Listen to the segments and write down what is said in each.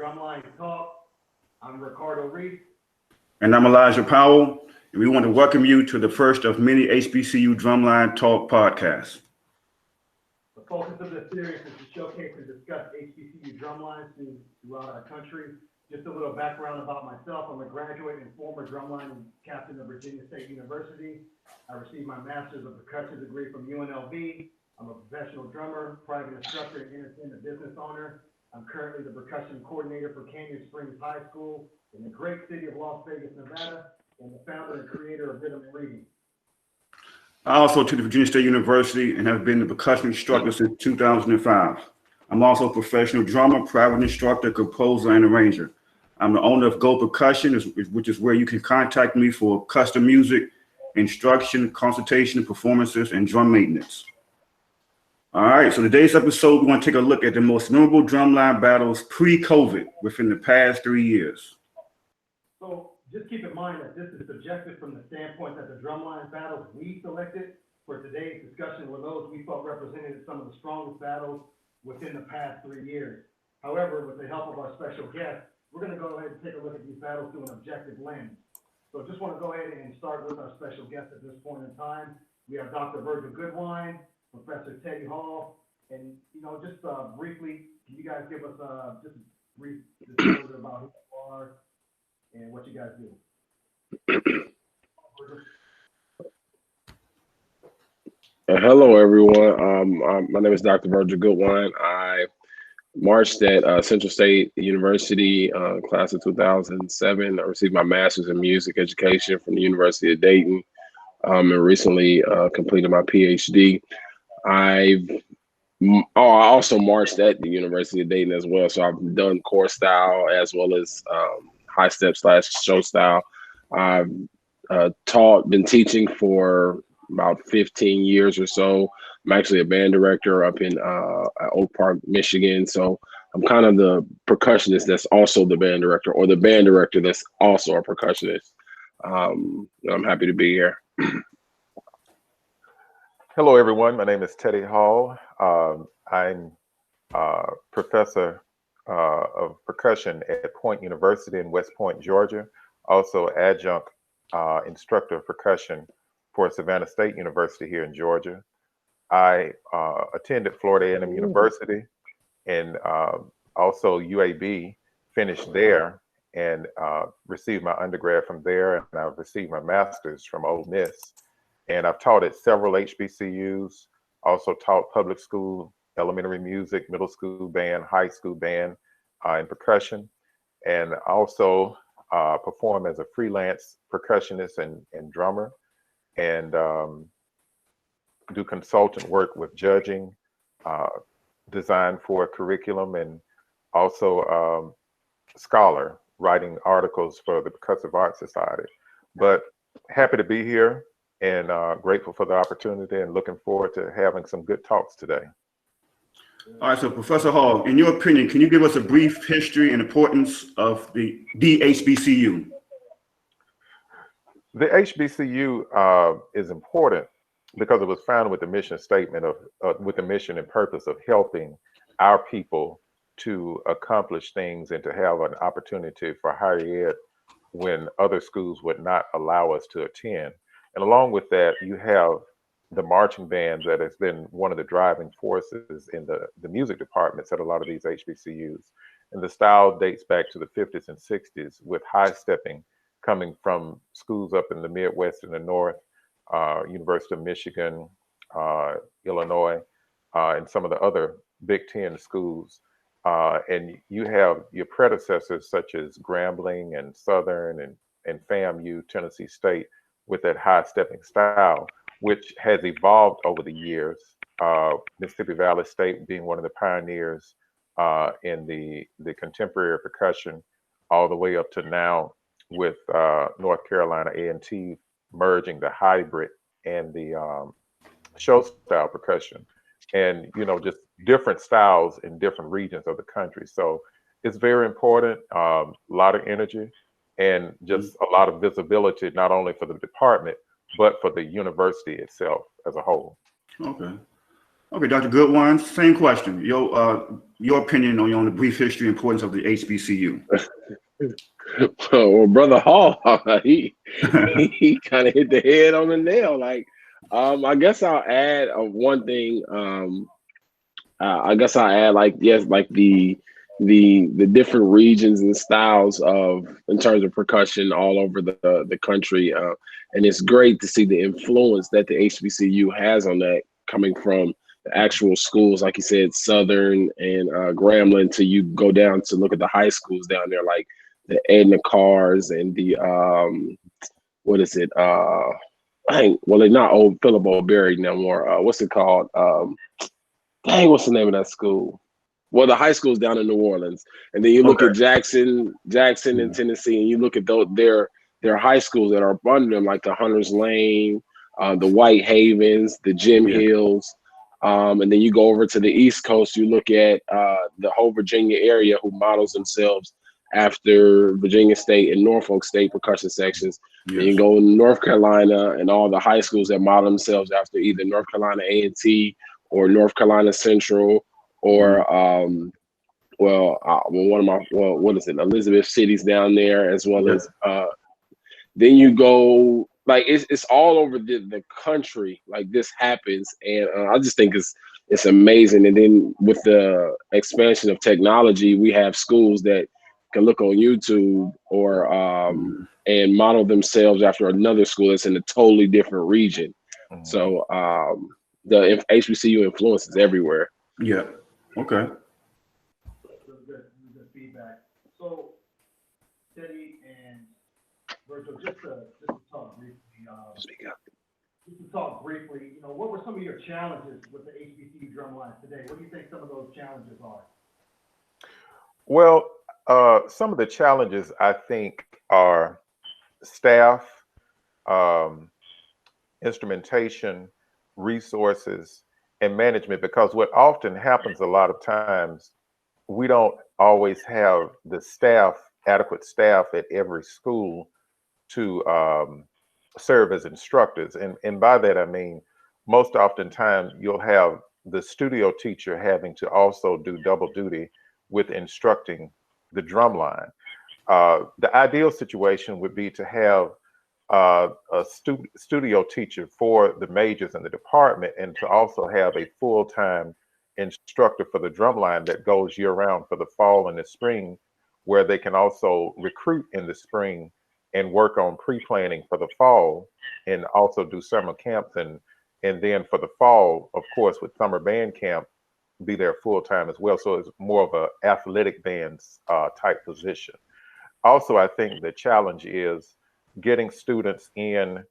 Drumline Talk. I'm Ricardo Reese. And I'm Elijah Powell, and we want to welcome you to the first of many HBCU Drumline Talk podcasts. The focus of this series is to showcase and discuss HBCU drumlines throughout our country. Just a little background about myself. I'm a graduate and former drumline captain of Virginia State University. I received my master's of percussion degree from UNLV. I'm a professional drummer, private instructor, and entertainment business owner. I'm currently the percussion coordinator for Canyon Springs High School in the great city of Las Vegas, Nevada, and the founder and creator of Rhythm and Reading. I also attended Virginia State University and have been the percussion instructor since 2005. I'm also a professional drummer, private instructor, composer, and arranger. I'm the owner of Go Percussion, which is where you can contact me for custom music, instruction, consultation, performances, and drum maintenance. All right, so today's episode, we want to take a look at the most memorable drumline battles pre-COVID within the past 3 years. So just keep in mind that this is subjective from the standpoint that the drumline battles we selected for today's discussion were those we felt represented some of the strongest battles within the past 3 years. However, with the help of our special guest, we're going to go ahead and take a look at these battles through an objective lens. So just want to go ahead and start with our special guest at this point in time. We have Dr. Virgil Goodwine, Professor Teddy Hall, and just briefly, can you guys give us just a brief disclosure about who you are and what you guys do? Hello, everyone. My name is Dr. Virgil Goodwine. I marched at Central State University, class of 2007. I received my master's in music education from the University of Dayton, and recently completed my PhD. I also marched at the University of Dayton as well. So I've done core style as well as high step / show style. I've been teaching for about 15 years or so. I'm actually a band director up in Oak Park, Michigan. So I'm kind of the percussionist that's also the band director, or the band director that's also a percussionist. I'm happy to be here. Hello, everyone. My name is Teddy Hall. I'm professor of percussion at Point University in West Point, Georgia. Also adjunct instructor of percussion for Savannah State University here in Georgia. I attended Florida A&M University and also UAB, finished there and received my undergrad from there. And I've received my master's from Ole Miss. And I've taught at several HBCUs, also taught public school, elementary music, middle school band, high school band in percussion, and also perform as a freelance percussionist and drummer, and do consultant work with judging, design for a curriculum, and also scholar, writing articles for the Percussive Arts Society. But happy to be here, and grateful for the opportunity, and looking forward to having some good talks today. All right, so Professor Hall, in your opinion, can you give us a brief history and importance of the HBCU? The HBCU is important because it was founded with the mission statement with the mission and purpose of helping our people to accomplish things and to have an opportunity for higher ed when other schools would not allow us to attend. And along with that, you have the marching band that has been one of the driving forces in the music departments at a lot of these HBCUs. And the style dates back to the 50s and 60s, with high stepping coming from schools up in the Midwest and the North, University of Michigan, Illinois, and some of the other Big Ten schools. And you have your predecessors such as Grambling and Southern and FAMU, Tennessee State, with that high stepping style, which has evolved over the years. Mississippi Valley State being one of the pioneers in the contemporary percussion, all the way up to now with North Carolina A&T merging the hybrid and the show style percussion, and just different styles in different regions of the country. So it's very important, a lot of energy, and just a lot of visibility, not only for the department, but for the university itself as a whole. Okay. Okay, Dr. Goodwine, same question. Your opinion on the brief history and importance of the HBCU. Well, Brother Hall, he kind of hit the head on the nail. Like, I guess I'll add one thing. I guess I'll add, like, yes, like the different regions and styles of in terms of percussion all over the country, and it's great to see the influence that the HBCU has on that, coming from the actual schools, like you said, Southern and Grambling, till you go down to look at the high schools down there, like the Edna Cars and the what is it? Well, they're not old Philip O'Berry no more. What's it called? What's the name of that school? Well, the high school's down in New Orleans, and then you look at Jackson in Tennessee, and you look at their high schools that are under them, like the Hunters Lane, the White Havens, the Jim Hills, and then you go over to the East Coast. You look at the whole Virginia area, who models themselves after Virginia State and Norfolk State percussion sections. Yes. And you go to North Carolina, and all the high schools that model themselves after either North Carolina A&T or North Carolina Central, or what is it, Elizabeth City's down there, as well as then you go, like, it's all over the country. Like, this happens, and I just think it's amazing. And then with the expansion of technology, we have schools that can look on YouTube or and model themselves after another school that's in a totally different region. So the HBCU influence is everywhere. Yeah. Okay. Good feedback. So, Teddy and Virgil, just to talk briefly. Just to talk briefly, what were some of your challenges with the HBCU Drumline today? What do you think some of those challenges are? Well, some of the challenges, I think, are staff, instrumentation, resources, and management, because what often happens a lot of times, we don't always have the adequate staff at every school to serve as instructors. And by that, I mean, most oftentimes you'll have the studio teacher having to also do double duty with instructing the drumline. The ideal situation would be to have a studio teacher for the majors in the department, and to also have a full-time instructor for the drumline that goes year-round for the fall and the spring, where they can also recruit in the spring and work on pre-planning for the fall, and also do summer camps, and then for the fall, of course, with summer band camp, be there full-time as well. So it's more of a athletic bands type position. Also, I think the challenge is getting students in,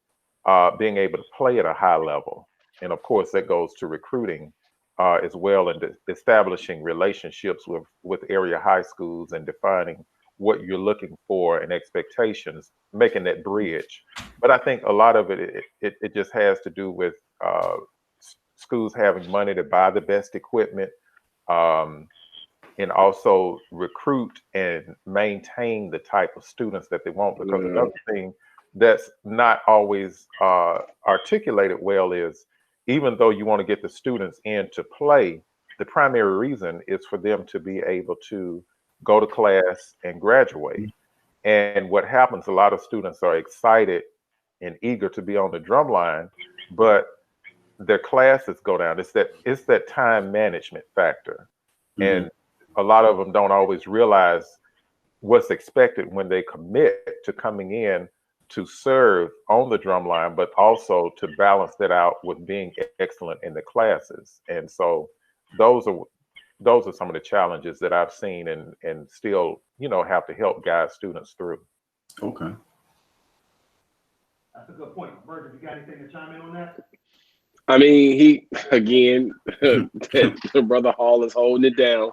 being able to play at a high level. And of course, that goes to recruiting as well, and establishing relationships with area high schools, and defining what you're looking for and expectations, making that bridge. But I think a lot of it just has to do with schools having money to buy the best equipment, and also recruit and maintain the type of students that they want. Because another thing that's not always articulated well is, even though you want to get the students in to play, the primary reason is for them to be able to go to class and graduate. And what happens, a lot of students are excited and eager to be on the drumline, but their classes go down. It's that time management factor. And a lot of them don't always realize what's expected when they commit to coming in to serve on the drumline, but also to balance that out with being excellent in the classes. And so those are some of the challenges that I've seen, and still, have to help guide students through. Okay. That's a good point. Virgil, you got anything to chime in on that? I mean, Brother Hall is holding it down.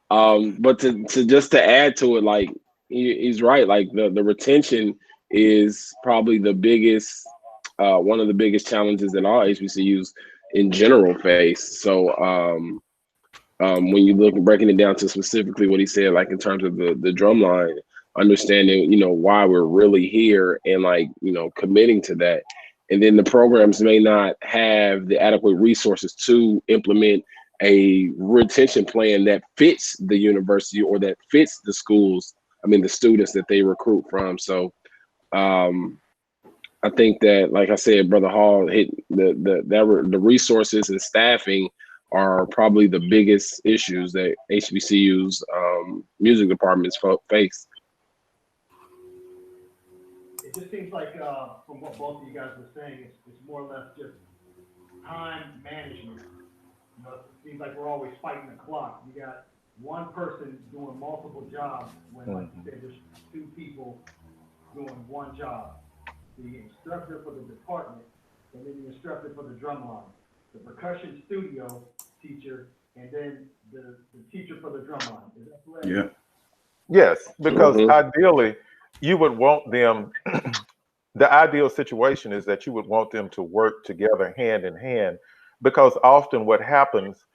But to add to it, like, he's right. Like, the retention is probably the biggest, one of the biggest challenges that all HBCUs in general face. So when you look breaking it down to specifically what he said, like in terms of the drumline, understanding, why we're really here, and like, committing to that. and then the programs may not have the adequate resources to implement a retention plan that fits the university or that fits the schools, I mean, the students that they recruit from. So I think that, like I said, Brother Hall hit the resources and staffing are probably the biggest issues that HBCUs music departments face. It just seems like, from what both of you guys were saying, it's more or less just time management. You know, it seems like we're always fighting the clock. You got one person doing multiple jobs when, like you said, there's two people doing one job. The instructor for the department, and then the instructor for the drumline, the percussion studio teacher, and then the teacher for the drumline. Is that correct? Yeah. Yes, because ideally, you would want them, the ideal situation is that you would want them to work together hand in hand, because often what happens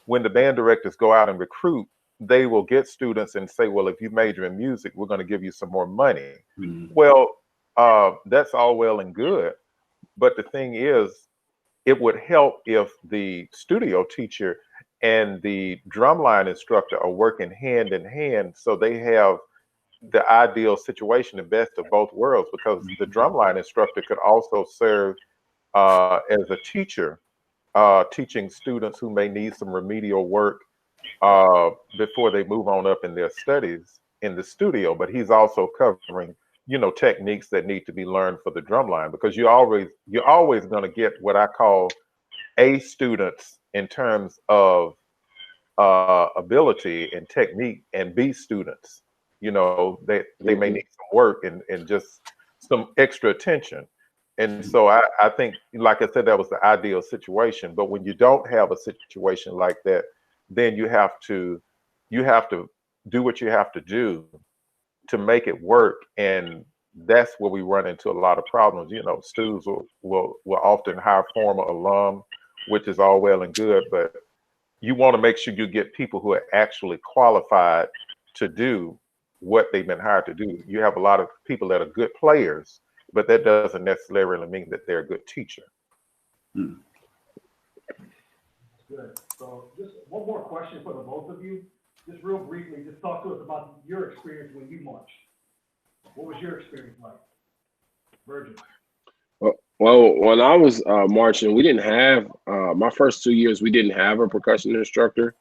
when the band directors go out and recruit, they will get students and say, well, if you major in music, we're going to give you some more money. Well, that's all well and good. But the thing is, it would help if the studio teacher and the drumline instructor are working hand in hand, so they have the ideal situation, the best of both worlds, because the drumline instructor could also serve as a teacher, teaching students who may need some remedial work before they move on up in their studies in the studio. But he's also covering, you know, techniques that need to be learned for the drumline, because you're always going to get what I call A students in terms of ability and technique, and B students, you know, they may need some work and just some extra attention. And so I think, like I said, that was the ideal situation. But when you don't have a situation like that, then you have to do what you have to do to make it work. And that's where we run into a lot of problems. You know, students will often hire former alum, which is all well and good, but you want to make sure you get people who are actually qualified to do what they've been hired to do. You have a lot of people that are good players, but that doesn't necessarily mean that they're a good teacher. Good. So just one more question for the both of you. Just real briefly, just talk to us about your experience when you marched. What was your experience like? Virgil. Well, when I was marching, we didn't have my first 2 years. We didn't have a percussion instructor.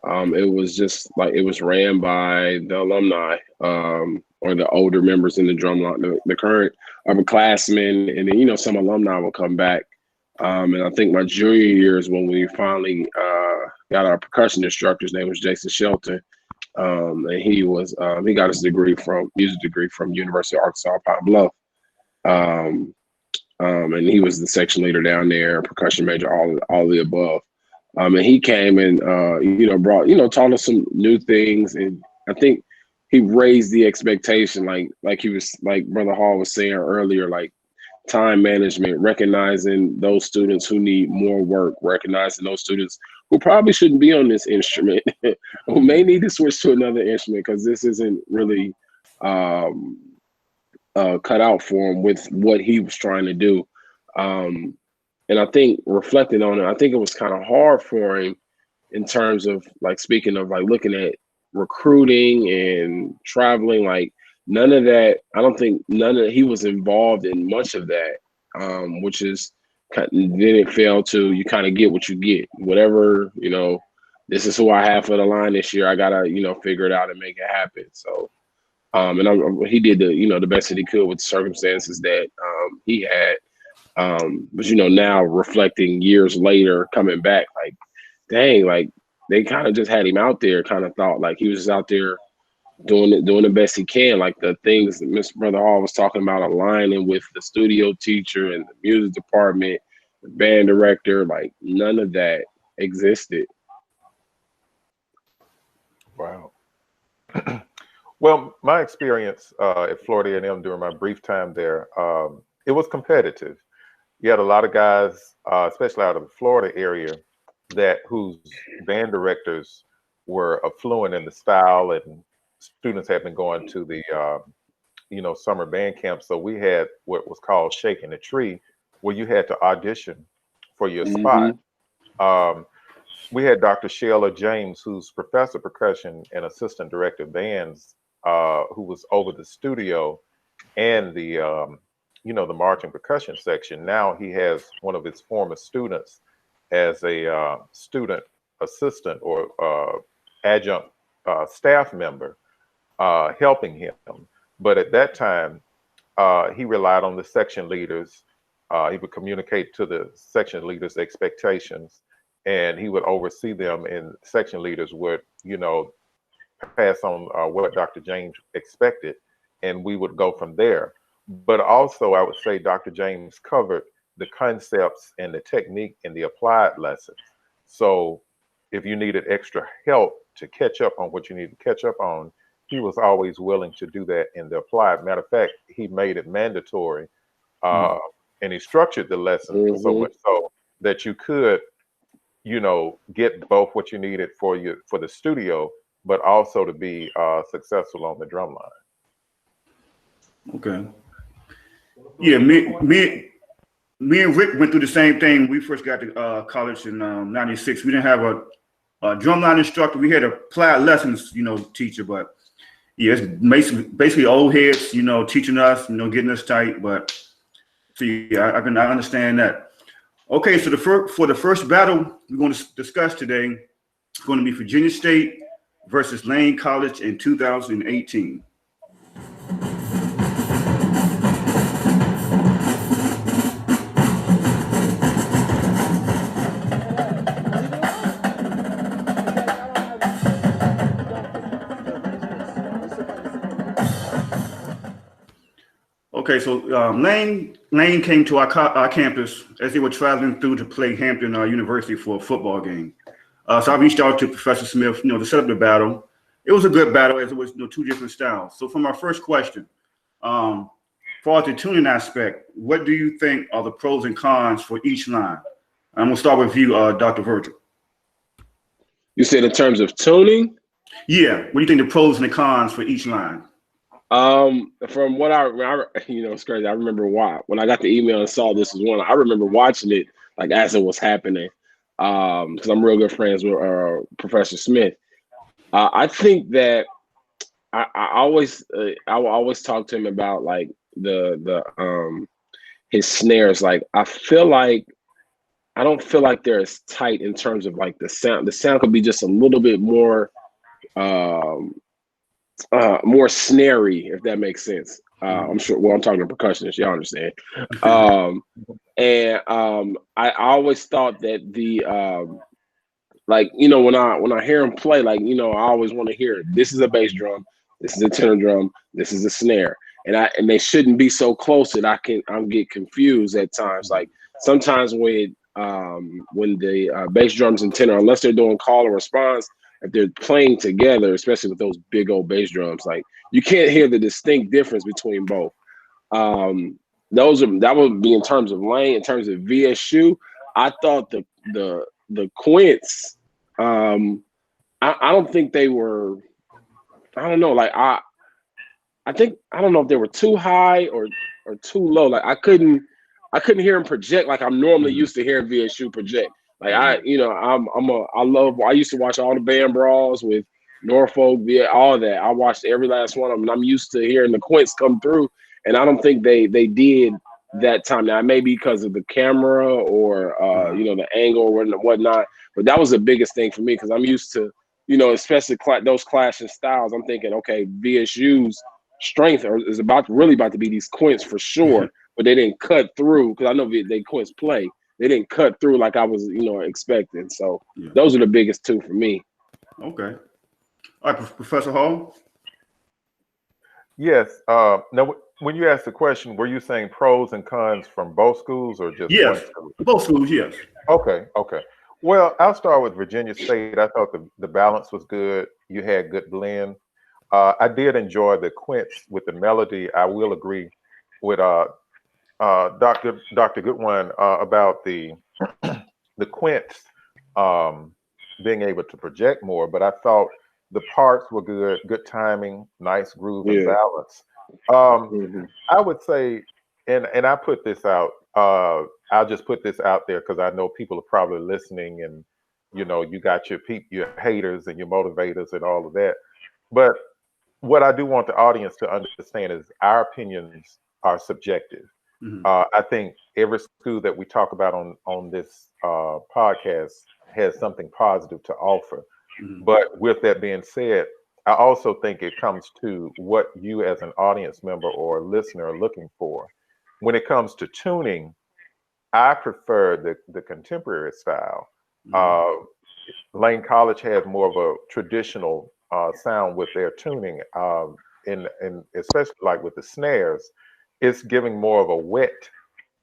It was just like, it was ran by the alumni or the older members in the drumline, the current upperclassmen, and then, you know, some alumni will come back. And I think my junior year is when we finally got our percussion instructor. His name was Jason Shelton, and he got his music degree from University of Arkansas Pine Bluff. And he was the section leader down there, percussion major, all of the above. And he came and, you know, taught us some new things. And I think he raised the expectation, like he was, like Brother Hall was saying earlier, like time management, recognizing those students who need more work, recognizing those students who probably shouldn't be on this instrument, who may need to switch to another instrument because this isn't really cut out for him with what he was trying to do. And I think reflecting on it, I think it was kind of hard for him in terms of, like, speaking of, like, looking at recruiting and traveling, like none of that. I don't think he was involved in much of that, which is then it fell to, you kind of get what you get, whatever, you know, this is who I have for the line this year. I gotta, you know, figure it out and make it happen. So, and he did the best that he could with the circumstances that he had. But, you know, now reflecting years later, coming back, like, dang, like they kind of just had him out there, kind of thought like he was just out there doing the best he can. Like the things that Mr. Brother Hall was talking about, aligning with the studio teacher and the music department, the band director, like none of that existed. Wow. Well, my experience at Florida A&M during my brief time there, it was competitive. You had a lot of guys, especially out of the Florida area, whose band directors were affluent in the style, and students had been going to the summer band camp. So we had what was called Shaking the Tree, where you had to audition for your Mm-hmm. spot. We had Dr. Sheila James, who's professor of percussion and assistant director of bands, who was over the studio and the the marching percussion section. Now he has one of his former students as a student assistant or adjunct staff member helping him. But at that time, he relied on the section leaders. He would communicate to the section leaders' expectations, and he would oversee them. And section leaders would, pass on what Dr. James expected, and we would go from there. But also, I would say Dr. James covered the concepts and the technique in the applied lessons. So if you needed extra help to catch up on what you need to catch up on, he was always willing to do that in the applied. Matter of fact, he made it mandatory, and he structured the lesson so much so that you could, get both what you needed for the studio, but also to be successful on the drum line. Okay. Yeah, me and Rick went through the same thing. We first got to college in '96. We didn't have a drumline instructor. We had applied lessons, teacher, but yeah, it's basically old heads, teaching us, getting us tight. But so yeah, I understand that. Okay, so for the first battle we're going to discuss today, it's going to be Virginia State versus Lane College in 2018. Okay, so Lane came to our campus as they were traveling through to play Hampton University for a football game. So I reached out to Professor Smith, to set up the battle. It was a good battle as it was two different styles. So from our first question, for the tuning aspect, what do you think are the pros and cons for each line? I'm gonna start with you, Dr. Virgil. You said in terms of tuning? Yeah, what do you think the pros and the cons for each line? From what it's crazy. I remember when I got the email and saw this was one, I remember watching it like as it was happening. Because I'm real good friends with Professor Smith. I think that I will always talk to him about like the his snares. Like I don't feel like they're as tight in terms of like the sound. The sound could be just a little bit more more snary, if that makes sense. I'm sure. Well, I'm talking to percussionists. Y'all understand. I always thought that the when I hear him play, I always want to hear this is a bass drum, this is a tenor drum, this is a snare, and they shouldn't be so close that I'm get confused at times. Like sometimes when the bass drums and tenor, unless they're doing call and response, if they're playing together, especially with those big old bass drums, like you can't hear the distinct difference between both. That would be in terms of Lane. In terms of VSU, I thought the Quints, I don't think they were. I don't know. Like I don't know if they were too high or too low. Like I couldn't hear them project like I'm normally used to hearing VSU project. Like I used to watch all the band brawls with Norfolk, all that. I watched every last one of them, and I'm used to hearing the Quints come through. And I don't think they did that time. Now, it may be because of the camera or the angle or whatnot, but that was the biggest thing for me because I'm used to, especially those clashing styles. I'm thinking, okay, VSU's strength is about to be these Quints for sure, but they didn't cut through because I know they Quints play. They didn't cut through like I was, expecting. So those are the biggest two for me. Okay. All right, Professor Hall. Yes. Now, when you asked the question, were you saying pros and cons from both schools or just yes, one school? Both schools, yes. Okay. Well, I'll start with Virginia State. I thought the balance was good. You had good blend. I did enjoy the Quints with the melody. I will agree with Dr. Goodwin about the Quints being able to project more, but I thought the parts were good timing, nice groove and balance. I would say, and I put this out I'll just put this out there because I know people are probably listening, and you got your haters and your motivators and all of that. But what I do want the audience to understand is our opinions are subjective. Mhm. I think every school that we talk about on this podcast has something positive to offer. Mhm. But with that being said, I also think it comes to what you as an audience member or listener are looking for. When it comes to tuning, I prefer the contemporary style. Mhm. Uh, Lane College has more of a traditional sound with their tuning, and especially like with the snares, it's giving more of a wet,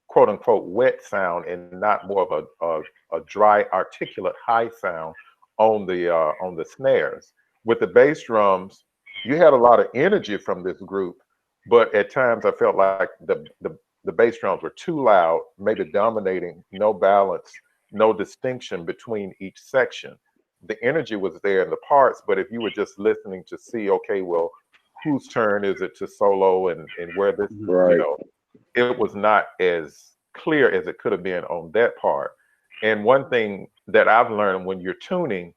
quote unquote, wet sound, and not more of a dry, articulate high sound on the snares. With the bass drums, you had a lot of energy from this group, but at times I felt like the bass drums were too loud, maybe dominating, no balance, no distinction between each section. The energy was there in the parts, but if you were just listening to see, okay, well, whose turn is it to solo, and where this, Mhm. Right. it was not as clear as it could have been on that part. And one thing that I've learned when you're tuning,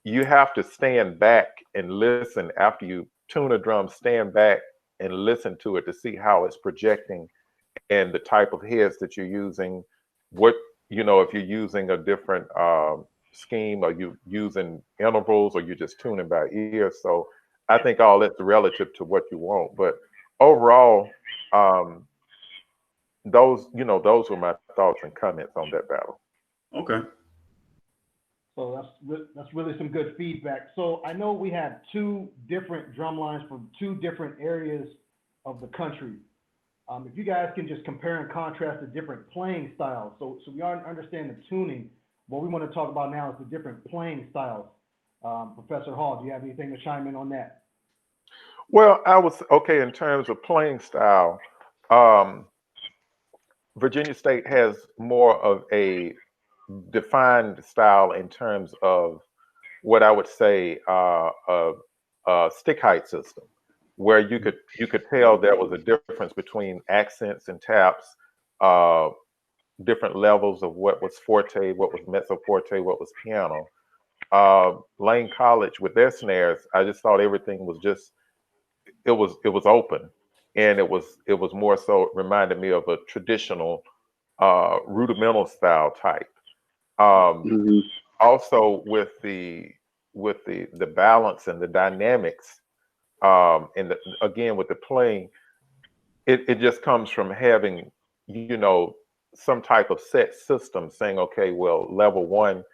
you have to stand back and listen after you tune a drum, stand back and listen to it to see how it's projecting and the type of heads that you're using. What, if you're using a different scheme, or you using intervals, or you're just tuning by ear. So I think all that's relative to what you want. But overall, um, those were my thoughts and comments on that battle. Okay. So that's really some good feedback. So I know we had two different drum lines from two different areas of the country. If you guys can just compare and contrast the different playing styles. So we already understand the tuning. What we want to talk about now is the different playing styles. Professor Hall, do you have anything to chime in on that? Well, I was okay in terms of playing style. Um, Virginia State has more of a defined style in terms of what I would say a stick height system, where you could tell there was a difference between accents and taps, uh, different levels of what was forte, what was mezzo forte, what was piano. Lane College with their snares, I just thought everything was just it was open, and it was more so reminded me of a traditional rudimental style type. Um, Hmm. Also with the balance and the dynamics, and again with the playing, it just comes from having some type of set system saying, okay, well, level one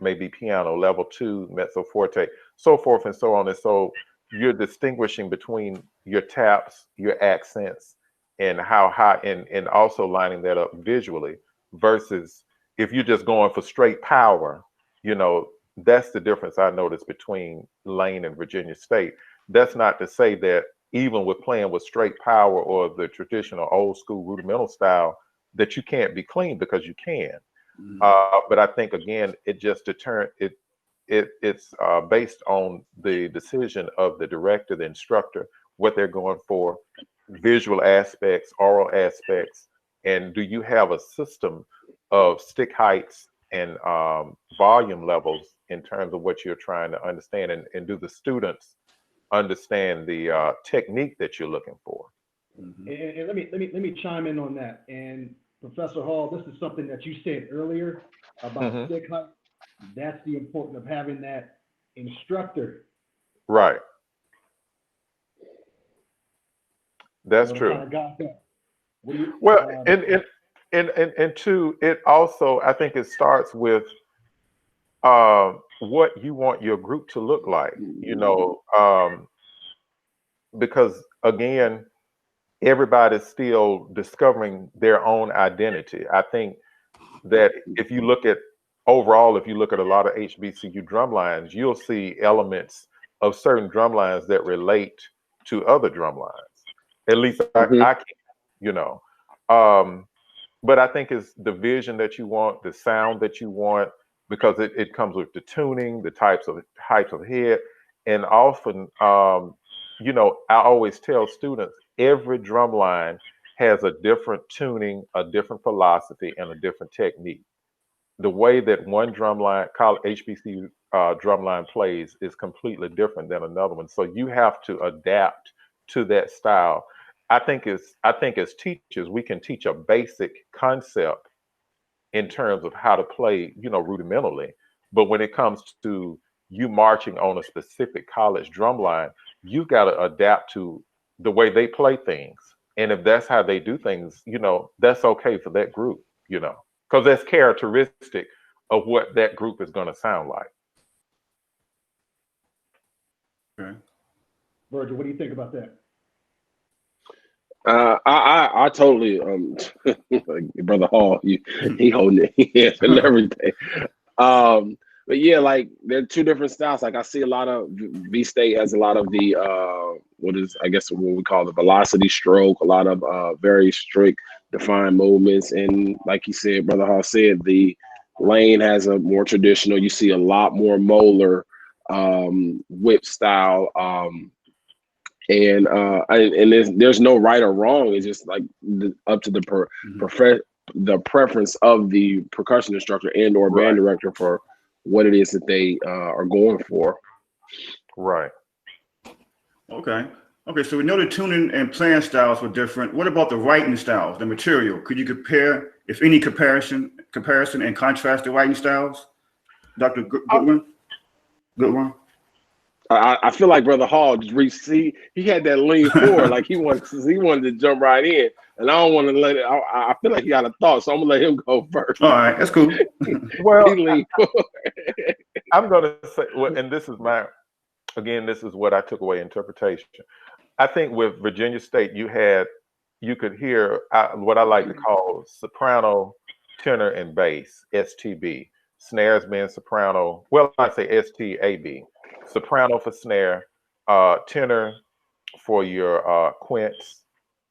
may be piano, level two mezzo forte, so forth and so on. And so you're distinguishing between your taps, your accents, and how high, and also lining that up visually, versus if you're just going for straight power. you know that's the difference I noticed between Lane and Virginia State. That's not to say that even with playing with straight power or the traditional old school rudimental style, that you can't be clean, because you can. Mhm. But I think again, it just deter it's based on the decision of the director, the instructor, what they're going for, visual aspects, oral aspects, and do you have a system of stick heights and volume levels in terms of what you're trying to understand, and do the students understand the technique that you're looking for? Mhm. And let me chime in on that. And Professor Hall, this is something that you said earlier about Hmm. stick height. That's the importance of having that instructor. Right, that's So to kind true. of guide that. What do you? Well, and two, it also, I think it starts with what you want your group to look like. Because again, everybody's still discovering their own identity. I think that if you look at overall, if you look at a lot of HBCU drum lines, you'll see elements of certain drum lines that relate to other drum lines. At least I Hmm. can, you know. Um, but I think it's the vision that you want, the sound that you want, because it comes with the tuning, the types of head, and often, I always tell students every drum line has a different tuning, a different philosophy, and a different technique. The way that one drumline, HBCU drumline plays is completely different than another one. So you have to adapt to that style. I think as teachers, we can teach a basic concept in terms of how to play, rudimentally. But when it comes to you marching on a specific college drumline, you've got to adapt to the way they play things. And if that's how they do things, that's okay for that group, because that's characteristic of what that group is going to sound like. Okay. Virgil, what do you think about that? I totally like Brother Hall, he holding it and everything. But yeah, like there are two different styles. Like I see a lot of V State has a lot of the what we call the velocity stroke, a lot of very strict defined movements, and like you said, Brother Hall said, the Lane has a more traditional. You see a lot more molar whip style. And there's no right or wrong. It's just like up to the preference of the percussion instructor and or band director for what it is that they are going for. Right. Okay. So we know the tuning and playing styles were different. What about the writing styles, the material? Could you compare, if any comparison and contrast the writing styles? Dr. Goodwin? I feel like Brother Hall just he had that lean forward, like he wanted to jump right in, and I don't want to let it. I feel like he got a thought, so I'm gonna let him go first. All right, that's cool. Well, I'm gonna say, and this is this is what I took away interpretation. I think with Virginia State, you could hear what I like to call soprano, tenor, and bass, STB. Snares being soprano. Well, I say STAB. Soprano for snare, tenor for your quints,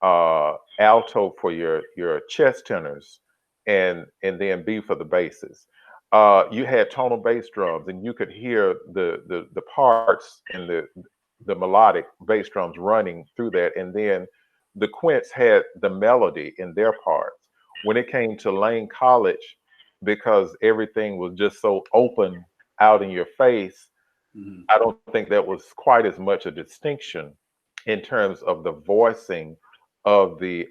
alto for your chest tenors, and then B for the basses. You had tonal bass drums, and you could hear the parts and the melodic bass drums running through that, and then the quints had the melody in their parts. When it came to Lane College, because everything was just so open out in your face, I don't think that was quite as much a distinction in terms of the voicing of the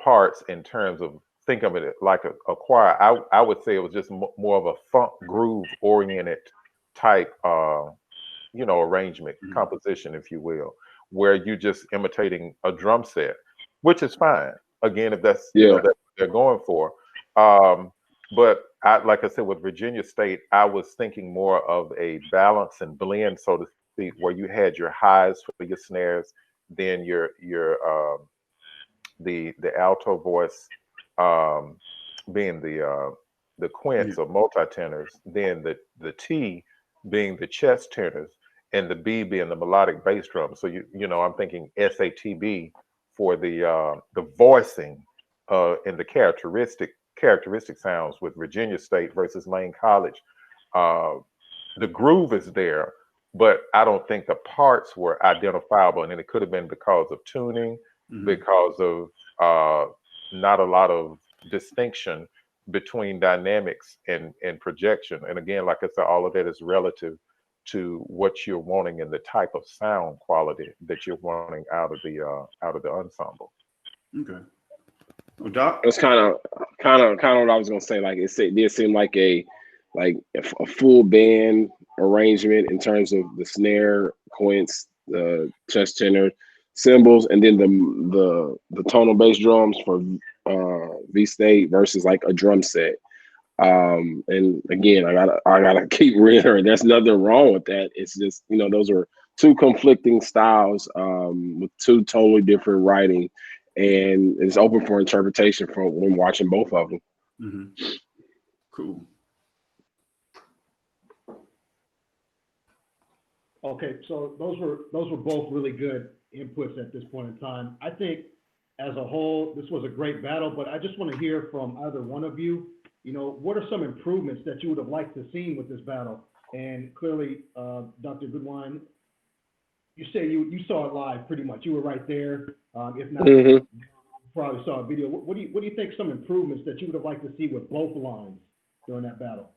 parts. In terms of, think of it like a choir. I would say it was just more of a funk groove oriented type arrangement, composition, if you will, where you just imitating a drum set, which is fine. Again, if that's that's what they're going for. But like I said, with Virginia State, I was thinking more of a balance and blend, so to speak, where you had your highs for your snares, then your the alto voice being the quints or multi-tenors, then the T being the chest tenors, and the B being the melodic bass drum. So I'm thinking SATB for the voicing and the characteristic sounds with Virginia State versus Lane College. The groove is there, but I don't think the parts were identifiable, and it could have been because of tuning, because of not a lot of distinction between dynamics and projection. And again, like I said, all of that is relative to what you're wanting and the type of sound quality that you're wanting out of the ensemble. Okay. Well, Doc? That's kind of what I was gonna say. Like it did seem like a full band arrangement in terms of the snare, quints, the chest tenor, cymbals, and then the tonal bass drums for V State versus like a drum set. And again, I gotta keep reiterating, there's nothing wrong with that. It's just, those are two conflicting styles with two totally different writing, and it's open for interpretation when watching both of them. Cool. Okay, so those were both really good inputs at this point in time. I think as a whole, this was a great battle, but I just want to hear from either one of you. What are some improvements that you would have liked to see with this battle? And clearly, Dr. Goodwin, you say you saw it live pretty much. You were right there. If not, hmm you probably saw a video. What do you think some improvements that you would have liked to see with both lines during that battle?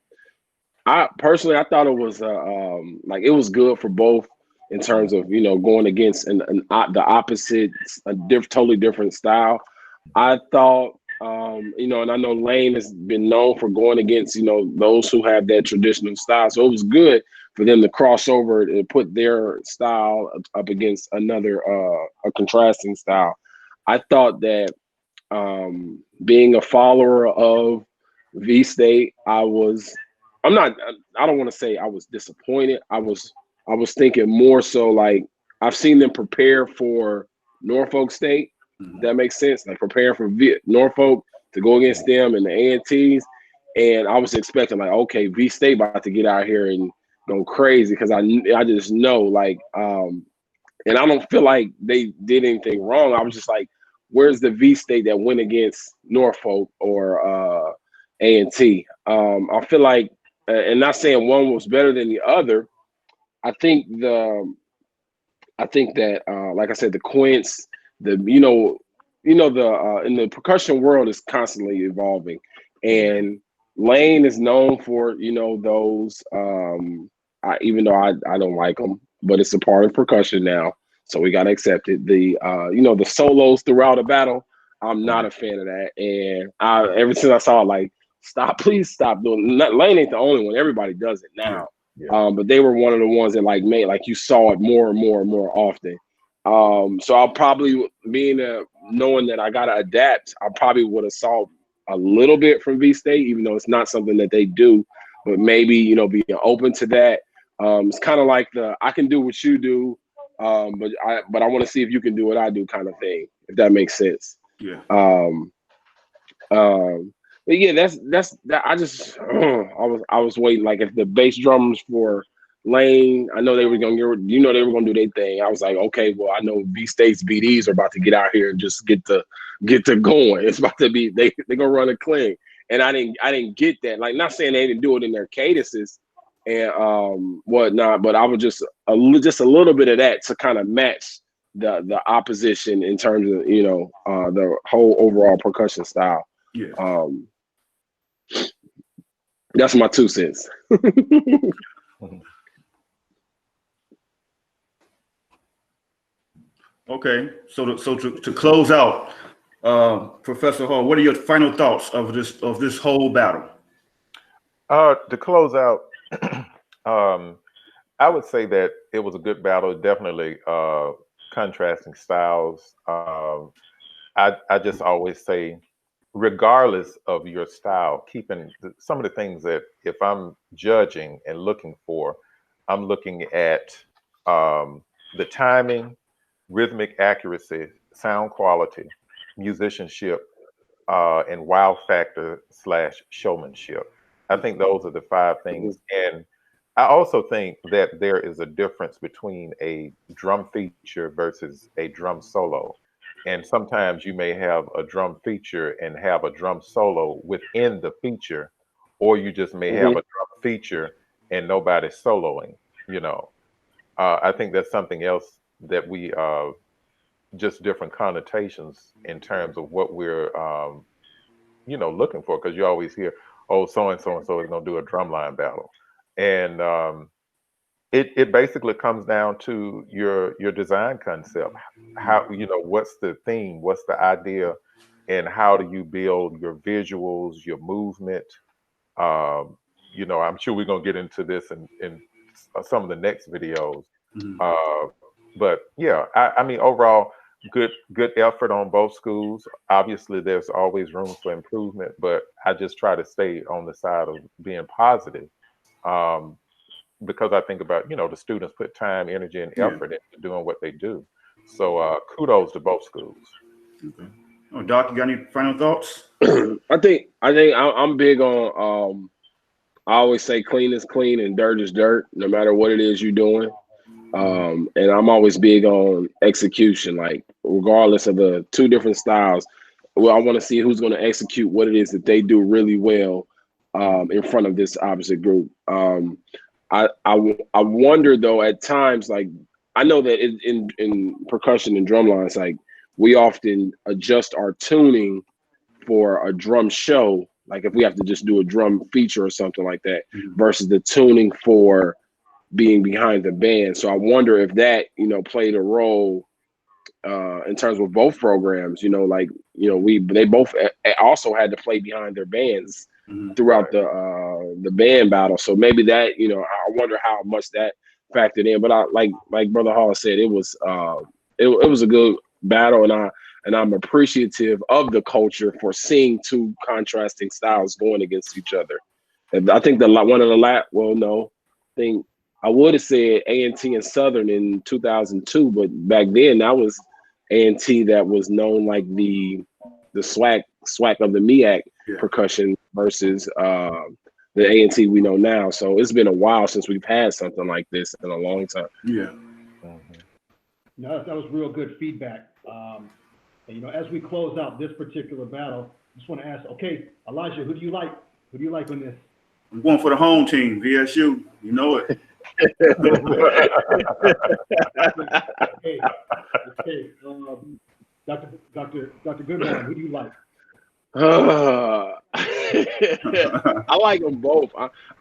I personally, I thought it was like it was good for both in terms of going against the opposite, totally different style. I thought, and I know Lane has been known for going against, those who have that traditional style. So it was good for them to cross over and put their style up against another, a contrasting style. I thought that being a follower of V State, I don't want to say I was disappointed. I was thinking more so like I've seen them prepare for Norfolk State. That makes sense. Like preparing for Norfolk to go against them and the A&Ts. And I was expecting like, okay, V State about to get out here and go crazy because I just know like and I don't feel like they did anything wrong. I was just like, where's the V State that went against Norfolk or A&T? I feel like, and not saying one was better than the other. I think that like I said, the Quints, the the in the percussion world is constantly evolving, and Lane is known for those. Even though I don't like them, but it's a part of percussion now, so we gotta accept it. The solos throughout a battle, I'm not a fan of that, and ever since I saw it, like please stop doing. Lane ain't the only one. Everybody does it now. Yeah. But they were one of the ones that like made like you saw it more and more and more often. So I'll probably knowing that I gotta adapt, I probably would have saw a little bit from V State, even though it's not something that they do, but maybe being open to that. It's kind of like I can do what you do, but I want to see if you can do what I do kind of thing, if that makes sense. Yeah. But yeah, that's that. I was waiting. Like if the bass drums for Lane, I know they were gonna they were gonna do their thing. I was like, okay, well, I know V State's BDs are about to get out here and just get to going. It's about to be they gonna run a clean, and I didn't get that. Like, not saying they didn't do it in their cadences and whatnot, but I was just a little bit of that to kind of match the opposition in terms of the whole overall percussion style. Yeah. That's my 2 cents. Okay. So to close out, Professor Hall, what are your final thoughts of this whole battle? To close out, I would say that it was a good battle. Definitely contrasting styles. I just always say, regardless of your style, keeping some of the things that if I'm judging and looking for, I'm looking at the timing, rhythmic accuracy, sound quality, musicianship, and wow factor / showmanship. I think those are the 5 things. And I also think that there is a difference between a drum feature versus a drum solo. And sometimes you may have a drum feature and have a drum solo within the feature, or you just may have a drum feature and nobody's soloing, I think that's something else that we just different connotations in terms of what we're looking for, because you always hear, oh, so and so is going to do a drumline battle, and it basically comes down to your design concept. How what's the theme, what's the idea, and how do you build your visuals, your movement. I'm sure we're going to get into this in some of the next videos. But yeah, I mean, overall, good effort on both schools. Obviously, there's always room for improvement, but I just try to stay on the side of being positive, because I think about the students put time, energy, and effort into doing what they do. So kudos to both schools. Okay. Oh, Doc, you got any final thoughts? I think I'm big on. I always say clean is clean and dirt is dirt, no matter what it is you're doing. And I'm always big on execution, like regardless of the 2 different styles. Well, I want to see who's going to execute what it is that they do really well in front of this opposite group. I wonder though at times, like I know that in percussion and drumline, it's like we often adjust our tuning for a drum show, like if we have to just do a drum feature or something like that, versus the tuning for being behind the band. So I wonder if that, played a role in terms of both programs. Like, they both also had to play behind their bands throughout the band battle. So maybe that, I wonder how much that factored in. But I like Brother Hall said, it was a good battle, and I'm appreciative of the culture for seeing two contrasting styles going against each other. And I think I think I would have said A&T and Southern in 2002, but back then that was A&T that was known like the SWAC of the MEAC percussion versus the A&T we know now. So it's been a while since we've had something like this in a long time. Yeah. No, that was real good feedback. And, as we close out this particular battle, I just want to ask, okay, Elijah, who do you like? Who do you like in this? I'm going for the home team, VSU. You know it. Okay. Dr. Goodwin, who do you like? I like them both.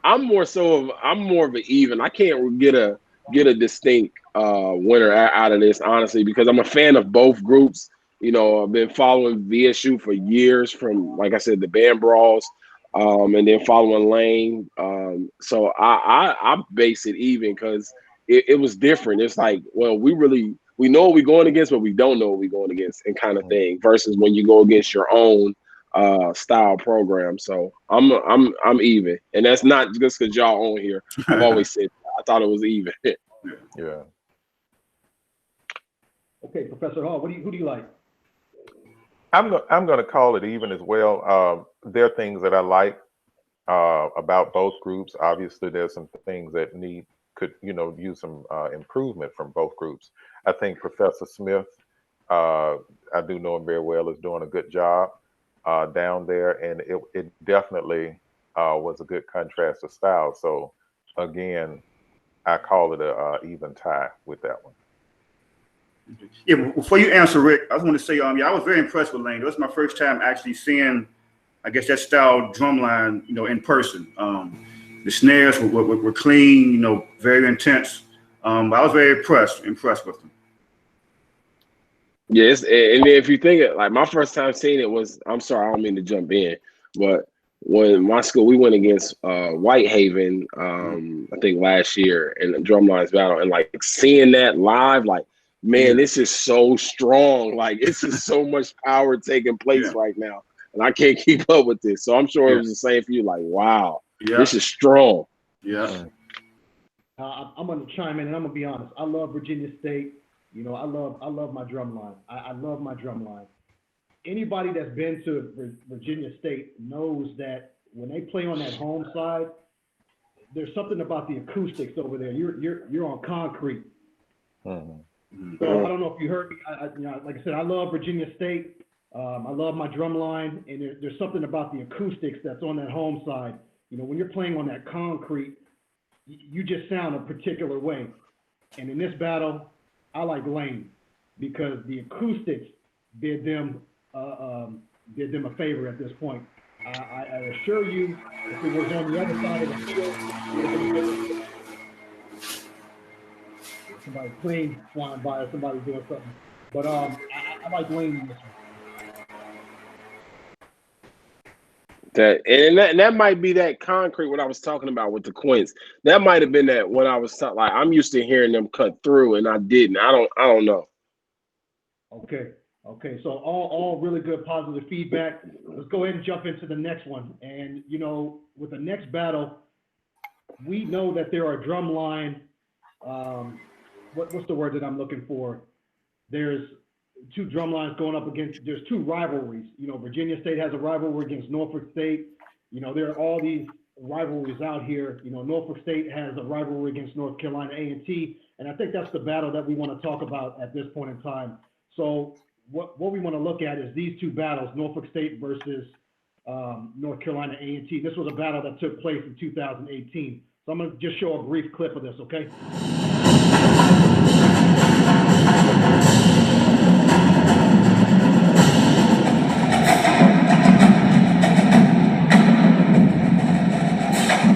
I'm more of an even. I can't get a distinct winner out of this, honestly, because I'm a fan of both groups. I've been following VSU for years, from, like I said, the band brawls, and then following Lane. So I base it even because it was different. It's like, well, we know what we're going against, but we don't know what we're going against, and kind of thing. Versus when you go against your own style program. So I'm even, and that's not just because y'all on here. I've always said I thought it was even. Yeah. Okay, Professor Hall, who do you like? I'm going to call it even as well. There are things that I like about both groups. Obviously, there's some things that could use some improvement from both groups. I think Professor Smith, I do know him very well, is doing a good job down there, and it definitely was a good contrast of style. So again, I call it a even tie with that one. Yeah, before you answer, Rick, I just want to say, I was very impressed with Lane. It was my first time actually seeing, I guess, that style drumline, in person. The snares were clean, very intense. I was very impressed with them. Yes, and if you think it, like my first time seeing it was, I'm sorry, I don't mean to jump in, but when my school, we went against Whitehaven, I think last year in the Drumline's battle, and like seeing that live, like, man, this is so strong. Like, it's just so much power taking place right now, and I can't keep up with this. So I'm sure it was the same for you. Like, wow, this is strong. Yeah. I'm going to chime in, and I'm going to be honest. I love Virginia State. I love my drumline. I love my drumline. Anybody that's been to Virginia State knows that when they play on that home side, there's something about the acoustics over there. You're on concrete. Mm-hmm. So I don't know if you heard me. Like I said, I love Virginia State. I love my drumline, and there's something about the acoustics that's on that home side. When you're playing on that concrete, you just sound a particular way. And in this battle, I like Lane because the acoustics did them a favor at this point. I assure you, if it was on the other side of the field, somebody plane flying by or somebody doing something. But I like Lane in this one. That might be that concrete what I was talking about with the Quints. That might have been that when I was like, I'm used to hearing them cut through, and I didn't. I don't know. Okay. So all really good positive feedback. Let's go ahead and jump into the next one. And with the next battle, we know that there are drumline. What's the word that I'm looking for? There's two drum lines going up against, there's two rivalries. Virginia State has a rivalry against Norfolk State. There are all these rivalries out here. Norfolk State has a rivalry against North Carolina A&T, and I think that's the battle that we want to talk about at this point in time. So what we want to look at is these two battles, Norfolk State versus North Carolina A&T. This was a battle that took place in 2018. So I'm going to just show a brief clip of this, okay?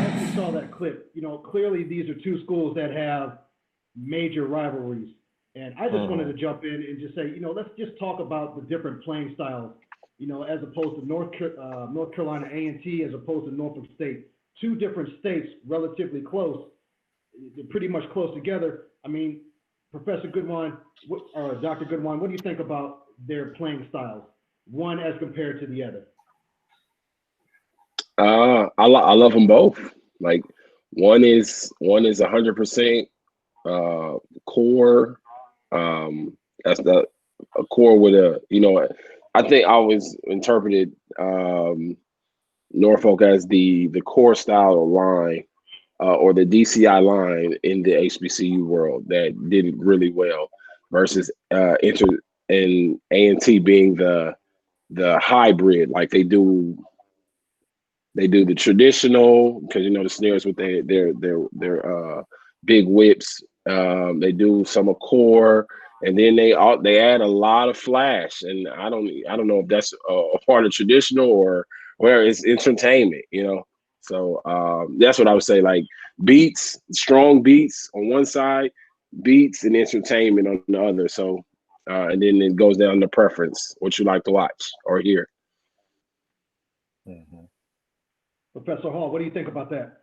As we saw that clip, you know, clearly these are two schools that have major rivalries. And I just wanted to jump in and just say, you know, let's just talk about the different playing styles, you know, as opposed to North Carolina A&T as opposed to Norfolk State. Two different states, relatively close, they're pretty much close together. I mean, Professor Goodwine, or Dr. Goodwine, what do you think about their playing styles, one as compared to the other? I love them both. Like one is 100% core. That's the a core with a, you know, I think I always interpreted Norfolk as the core style of line or the DCI line in the HBCU world that did really well versus and A&T being the hybrid, like they do the traditional, because you know the snares with their big whips. They do some of core, and then they add a lot of flash. And I don't know if that's a part of traditional or where it's entertainment, you know. So that's what I would say. Like beats, strong beats on one side, beats and entertainment on the other. So and then it goes down to preference, what you like to watch or hear. Mm-hmm. Professor Hall, what do you think about that?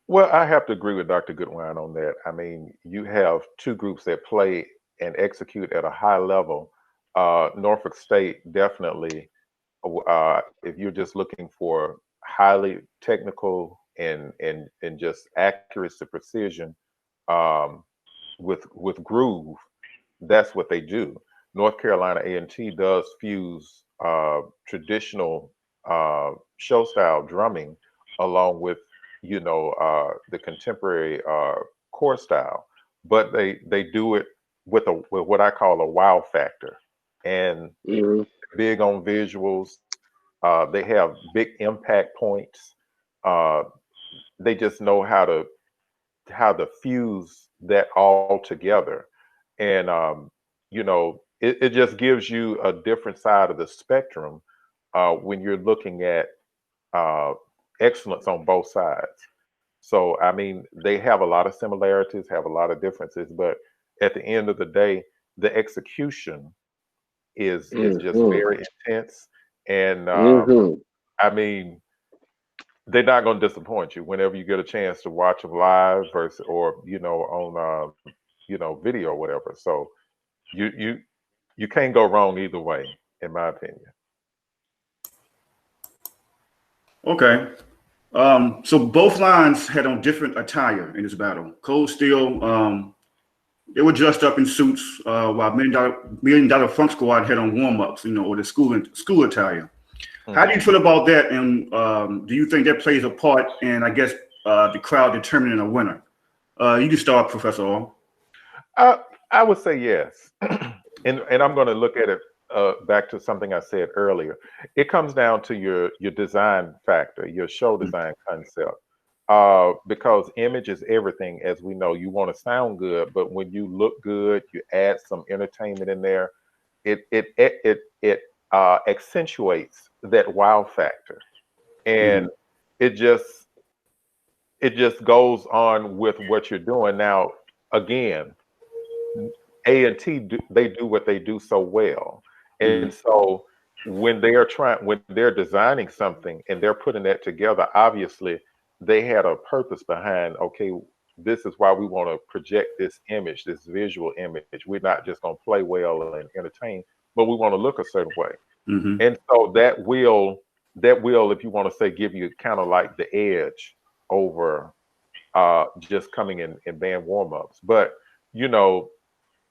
Well, I have to agree with Dr. Goodwine on that. I mean, you have two groups that play and execute at a high level. Norfolk State definitely, if you're just looking for highly technical and just accuracy, precision, with groove, that's what they do. North Carolina A&T does fuse traditional show style drumming along with, you know, the contemporary core style, but they do it with what I call a wow factor, and big on visuals. They have big impact points. They just know how to fuse that all together, and you know, it just gives you a different side of the spectrum when you're looking at excellence on both sides. So, I mean, they have a lot of similarities, have a lot of differences, but at the end of the day, the execution is just very intense. And I mean, they're not going to disappoint you whenever you get a chance to watch them live versus, or, you know, on, you know, video or whatever. So you can't go wrong either way, in my opinion. Okay. So both lines had on different attire in this battle. Cold Steel, they were dressed up in suits, while Million Dollar Funk Squad had on warm-ups, you know, or the school attire. How do you feel about that? And do you think that plays a part in, I guess, the crowd determining a winner? You can start, Professor Hall. I would say yes. And I'm going to look at it back to something I said earlier. It comes down to your design factor, your show design concept. Because image is everything, as we know. You want to sound good, but when you look good, you add some entertainment in there. It accentuates that wow factor, and it just goes on with what you're doing. Now, again, A&T they do what they do so well, and so when they're designing something and they're putting that together, obviously they had a purpose behind, okay, this is why we want to project this image, this visual image. We're not just going to play well and entertain, but we want to look a certain way. And so that will, if you want to say, give you kind of like the edge over just coming in band warm-ups. But, you know,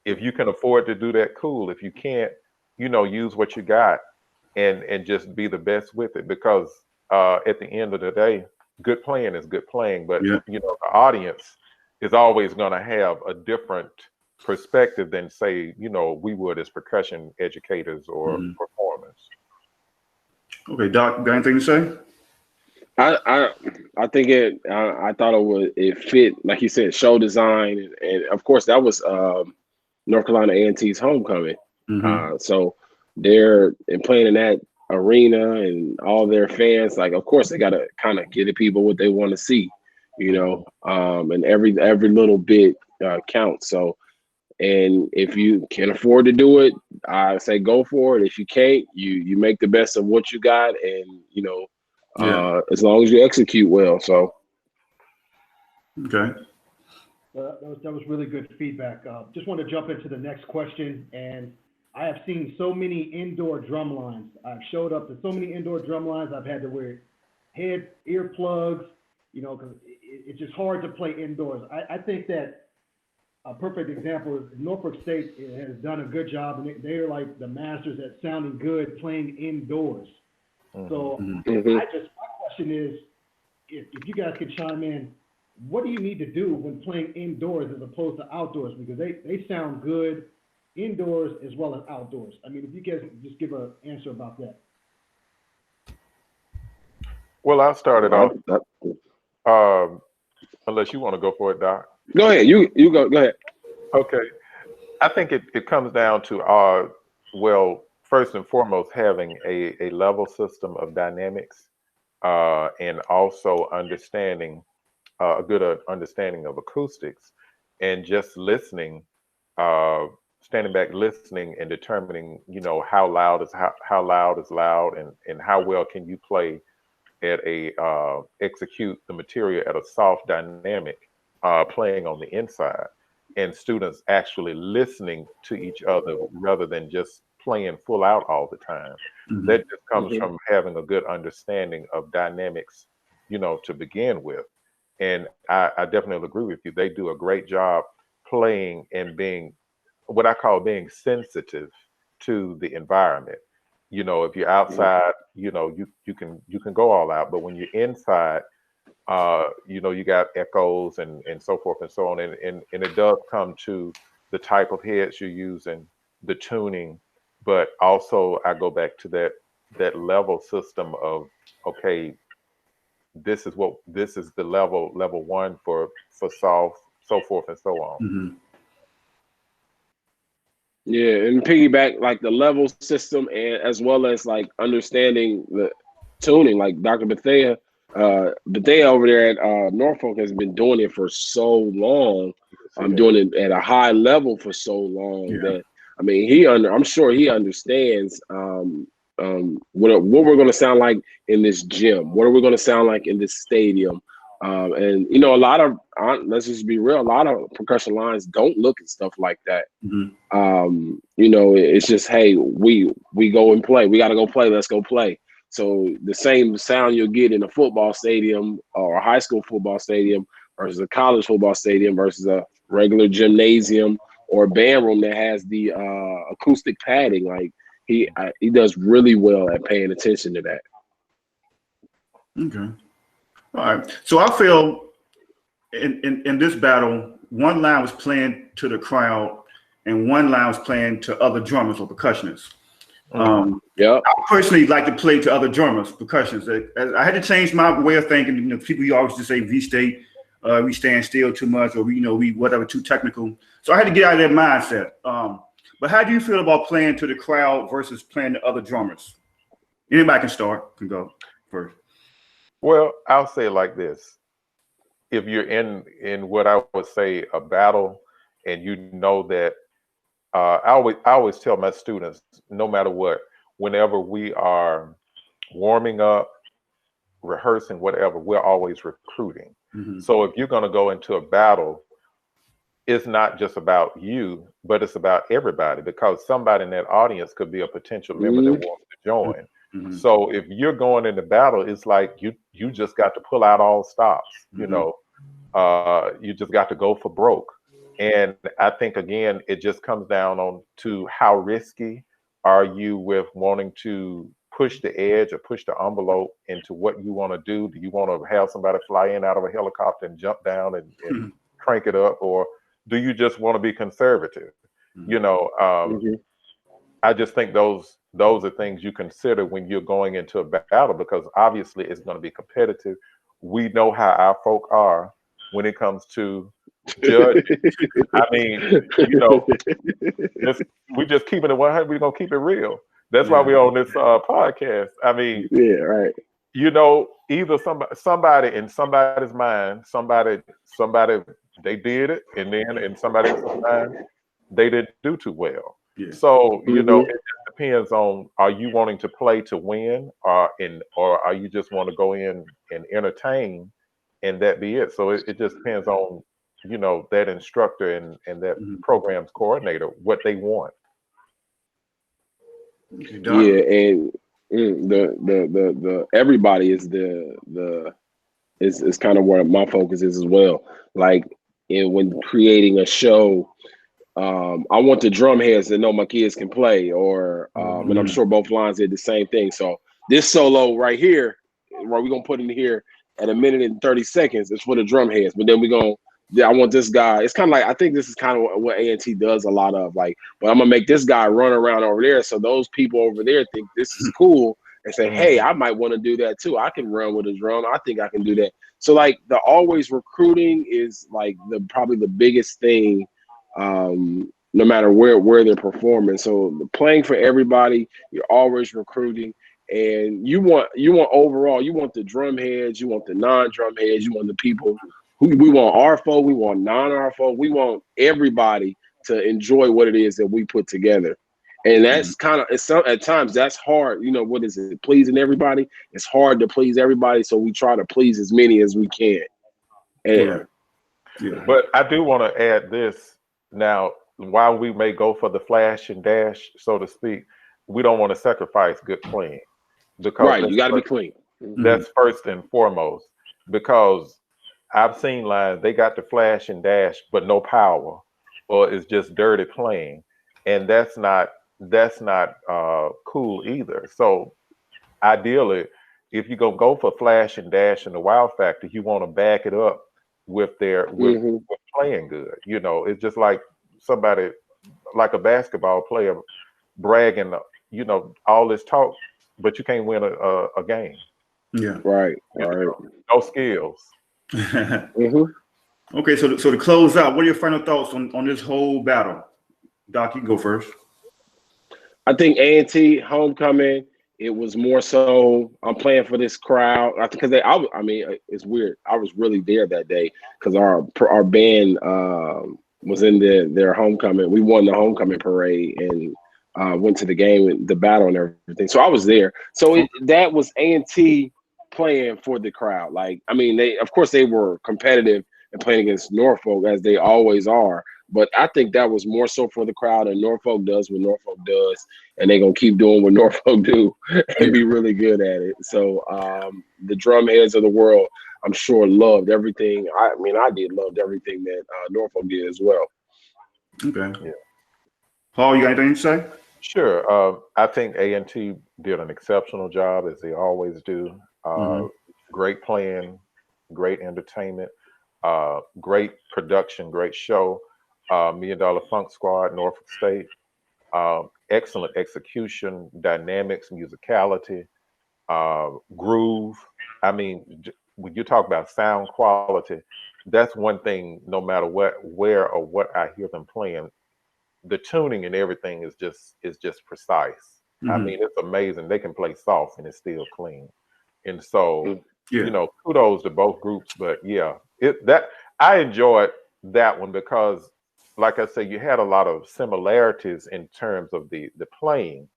if you can afford to do that, cool. If you can't, you know, use what you got and just be the best with it, because at the end of the day, good playing is good playing, but you know, the audience is always going to have a different perspective than, say, you know, we would as percussion educators or performers. Okay, Doc, got anything to say? I think I thought it fit, like you said, show design, and of course that was North Carolina A&T's homecoming. Mm-hmm. So they're playing in that arena, and all their fans, like, of course, they got to kind of get the people what they want to see, and every little bit counts. So, and if you can afford to do it, I say go for it. If you can't, you make the best of what you got, and as long as you execute well. So, Okay. That was really good feedback. Just want to jump into the next question, and I have seen so many indoor drum lines. I've showed up to so many indoor drum lines. I've had to wear earplugs, because it's just hard to play indoors. I think that a perfect example is Norfolk State has done a good job, and they're like the masters at sounding good playing indoors. So mhm. my question is, if you guys could chime in, what do you need to do when playing indoors as opposed to outdoors? Because they sound good indoors as well as outdoors. I mean, if you guys could just give an answer about that. Well, I started off, unless you want to go for it, Doc. Go ahead. You go ahead. Okay. I think it comes down to well, first and foremost, having a level system of dynamics, and also understanding a good understanding of acoustics, and just listening, uh, standing back, listening, and determining, how loud is loud, and how well can you play at execute the material at a soft dynamic, playing on the inside, and students actually listening to each other rather than just playing full out all the time. Mm-hmm. That just comes from having a good understanding of dynamics, to begin with. And I definitely agree with you. They do a great job playing and being what I call being sensitive to the environment. If you're outside, you can go all out, but when you're inside, you got echoes and so forth and so on. And it does come to the type of heads you're using, the tuning, but also I go back to that level system of, okay, this is the level one for soft, so forth and so on. Mm-hmm. Yeah, and piggyback like the level system, and as well as like understanding the tuning. Like Dr. Bethea over there at Norfolk has been doing it for so long. I'm doing it at a high level for so long that I mean I'm sure he understands what we're going to sound like in this gym. What are we going to sound like in this stadium? And a lot of let's just be real. A lot of percussion lines don't look at stuff like that. Mm-hmm. It's just, hey, we go and play. We got to go play. Let's go play. So the same sound you'll get in a football stadium or a high school football stadium versus a college football stadium versus a regular gymnasium or a band room that has the acoustic padding. Like he does really well at paying attention to that. Okay. All right. So I feel in this battle, one line was playing to the crowd and one line was playing to other drummers or percussionists. I personally like to play to other drummers, percussionists. I had to change my way of thinking. People always just say we stand still too much, or we whatever, too technical. So I had to get out of that mindset. But how do you feel about playing to the crowd versus playing to other drummers? Anybody can go first. Well, I'll say it like this. If you're in what I would say a battle, and that I always tell my students, no matter what, whenever we are warming up, rehearsing, whatever, we're always recruiting. Mm-hmm. So if you're going to go into a battle, it's not just about you, but it's about everybody, because somebody in that audience could be a potential member that wants to join. Mm-hmm. So if you're going into battle, it's like you just got to pull out all stops. You just got to go for broke. And I think, again, it just comes down to how risky are you with wanting to push the edge or push the envelope into what you want to do. Do you want to have somebody fly in out of a helicopter and jump down and crank it up, or do you just want to be conservative? I just think those are things you consider when you're going into a battle, because obviously it's going to be competitive. We know how our folk are when it comes to Judge, I mean, we just keeping it 100. We're gonna keep it real. That's why we're on this podcast. I mean, Yeah, right. Either somebody in somebody's mind, somebody they did it, and then in somebody else's mind, they didn't do too well. Yeah. So it Mhm. just depends on, are you wanting to play to win, or are you just want to go in and entertain, and that be it. So it just depends on that instructor and that program's coordinator, what they want. Yeah, and the everybody is kind of where my focus is as well. Like, when creating a show, I want the drum heads to know my kids can play, or and I'm sure both lines did the same thing. So this solo right here, where we're gonna put in here at 1:30 is for the drum heads. But then I want this guy. It's kind of like, I think this is kind of what A&T does a lot of. Like, but I'm gonna make this guy run around over there, so those people over there think this is cool and say, hey, I might want to do that too. I can run with a drum. I think I can do that. So like, the always recruiting is like probably the biggest thing. No matter where they're performing. So playing for everybody, you're always recruiting, and you want overall, you want the drum heads, you want the non-drum heads, you want the people who we want our folk, we want non-our folk, we want everybody to enjoy what it is that we put together. And that's kind of, at times that's hard. What is it? Pleasing everybody. It's hard to please everybody, so we try to please as many as we can. And, But I do want to add this. Now, while we may go for the flash and dash, so to speak, we don't want to sacrifice good playing. Because you got to be clean. That's first and foremost. Because I've seen lines, they got the flash and dash, but no power, or it's just dirty playing, and that's not cool either. So ideally, if you're gonna go for flash and dash and the wow factor, you want to back it up with with playing good. It's just like somebody, like a basketball player, bragging, all this talk, but you can't win a game. Yeah. Right. No skills. Okay, so to close out, what are your final thoughts on this whole battle? Doc, you can go first. I think A&T homecoming, it was more so, I'm playing for this crowd. I think because it's weird. I was really there that day because our band was in their homecoming. We won the homecoming parade and went to the game, the battle and everything. So I was there. So that was A&T playing for the crowd. Like, of course they were competitive and playing against Norfolk, as they always are. But I think that was more so for the crowd, and Norfolk does what Norfolk does, and they're going to keep doing what Norfolk do and be really good at it. So the drum heads of the world, I'm sure, loved everything. I loved everything that Norfolk did as well. Okay. Yeah. Paul, you got anything to say? Sure. I think A&T did an exceptional job, as they always do. Great playing, great entertainment, great production, great show. $1 Million Funk Squad, Norfolk State. Excellent execution, dynamics, musicality, groove. When you talk about sound quality, that's one thing. No matter where or what I hear them playing, the tuning and everything is just precise. It's amazing. They can play soft and it's still clean. And so, kudos to both groups. But yeah, I enjoyed that one because, like I say, you had a lot of similarities in terms of the playing,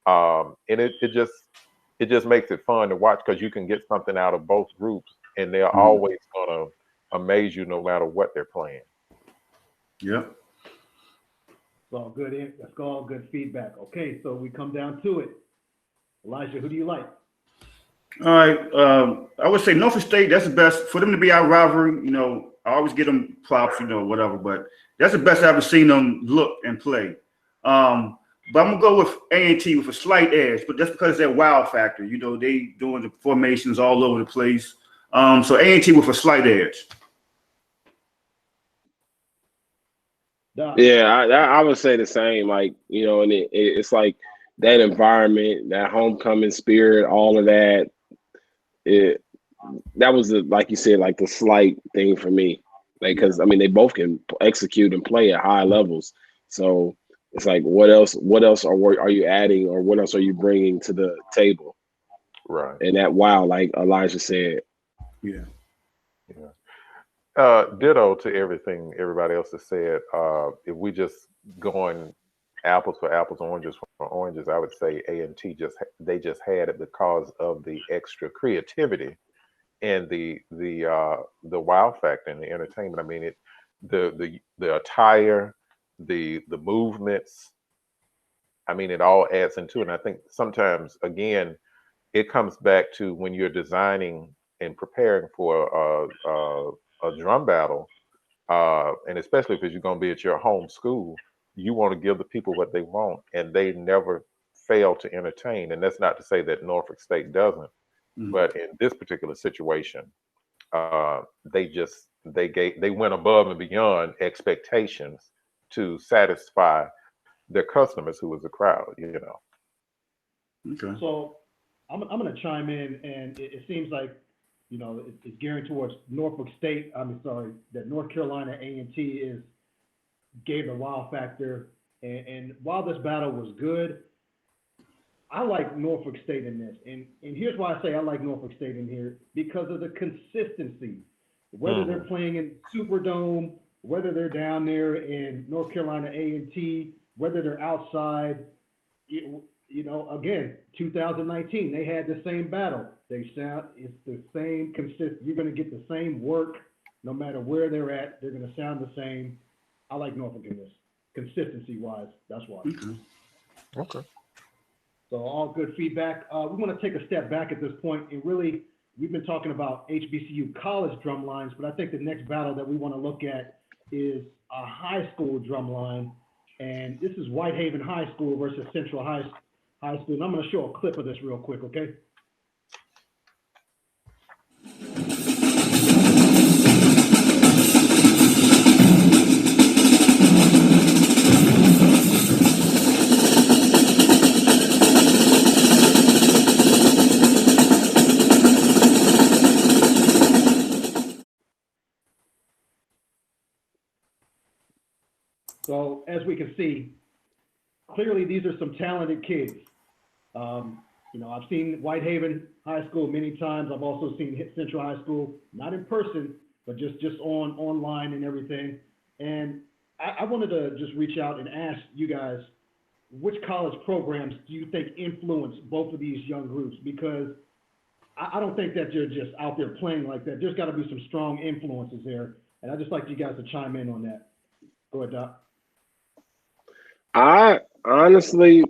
and it just makes it fun to watch because you can get something out of both groups, and they're always gonna amaze you no matter what they're playing. Yeah. It's all good. That's all good feedback. Okay, so we come down to it. Elijah, who do you like? All right. I would say Norfolk State. That's the best for them to be our rivalry. I always give them props. Whatever. But that's the best I've ever seen them look and play. But I'm gonna go with A&T with a slight edge, but that's because of that wow factor. They doing the formations all over the place. So A&T with a slight edge. Yeah, I would say the same. Like, and it's like that environment, that homecoming spirit, all of that. That was like you said, like the slight thing for me. because I mean they both can execute and play at high levels. So it's like, what else? What else are you adding, or what else are you bringing to the table? Right. And that, wow, like Elijah said. Yeah. Ditto to everything everybody else has said. If we just going apples for apples, oranges for oranges, I would say A&T they just had it because of the extra creativity and the wow factor and the entertainment. I mean, the attire, the movements. I mean, it all adds into it. And I think sometimes, again, it comes back to when you're designing and preparing for a drum battle, and especially if you're going to be at your home school, you want to give the people what they want, and they never fail to entertain. And that's not to say that Norfolk State doesn't, but in this particular situation, they went above and beyond expectations to satisfy their customers, who was the crowd. Okay. So I'm gonna chime in, and it seems like, it's gearing towards Norfolk State. I'm sorry, that North Carolina A&T gave the wow factor. And while this battle was good, I like Norfolk State in this. And here's why I say I like Norfolk State in here, because of the consistency. Whether they're playing in Superdome, whether they're down there in North Carolina A&T, whether they're outside, again, 2019, they had the same battle. It's the same consistent. You're going to get the same work no matter where they're at. They're going to sound the same. I like Norfolk in this, consistency wise. That's why. Okay. So all good feedback. We want to take a step back at this point, and really, we've been talking about HBCU college drum lines, but I think the next battle that we want to look at is a high school drum line, and this is Whitehaven High School versus Central High School. And I'm going to show a clip of this real quick, okay? So as we can see, clearly these are some talented kids. I've seen Whitehaven High School many times. I've also seen Central High School, not in person, but just online and everything. And I wanted to just reach out and ask you guys, which college programs do you think influence both of these young groups? Because I don't think that you're just out there playing like that. There's got to be some strong influences there. And I'd just like you guys to chime in on that. Go ahead, Doc. I honestly,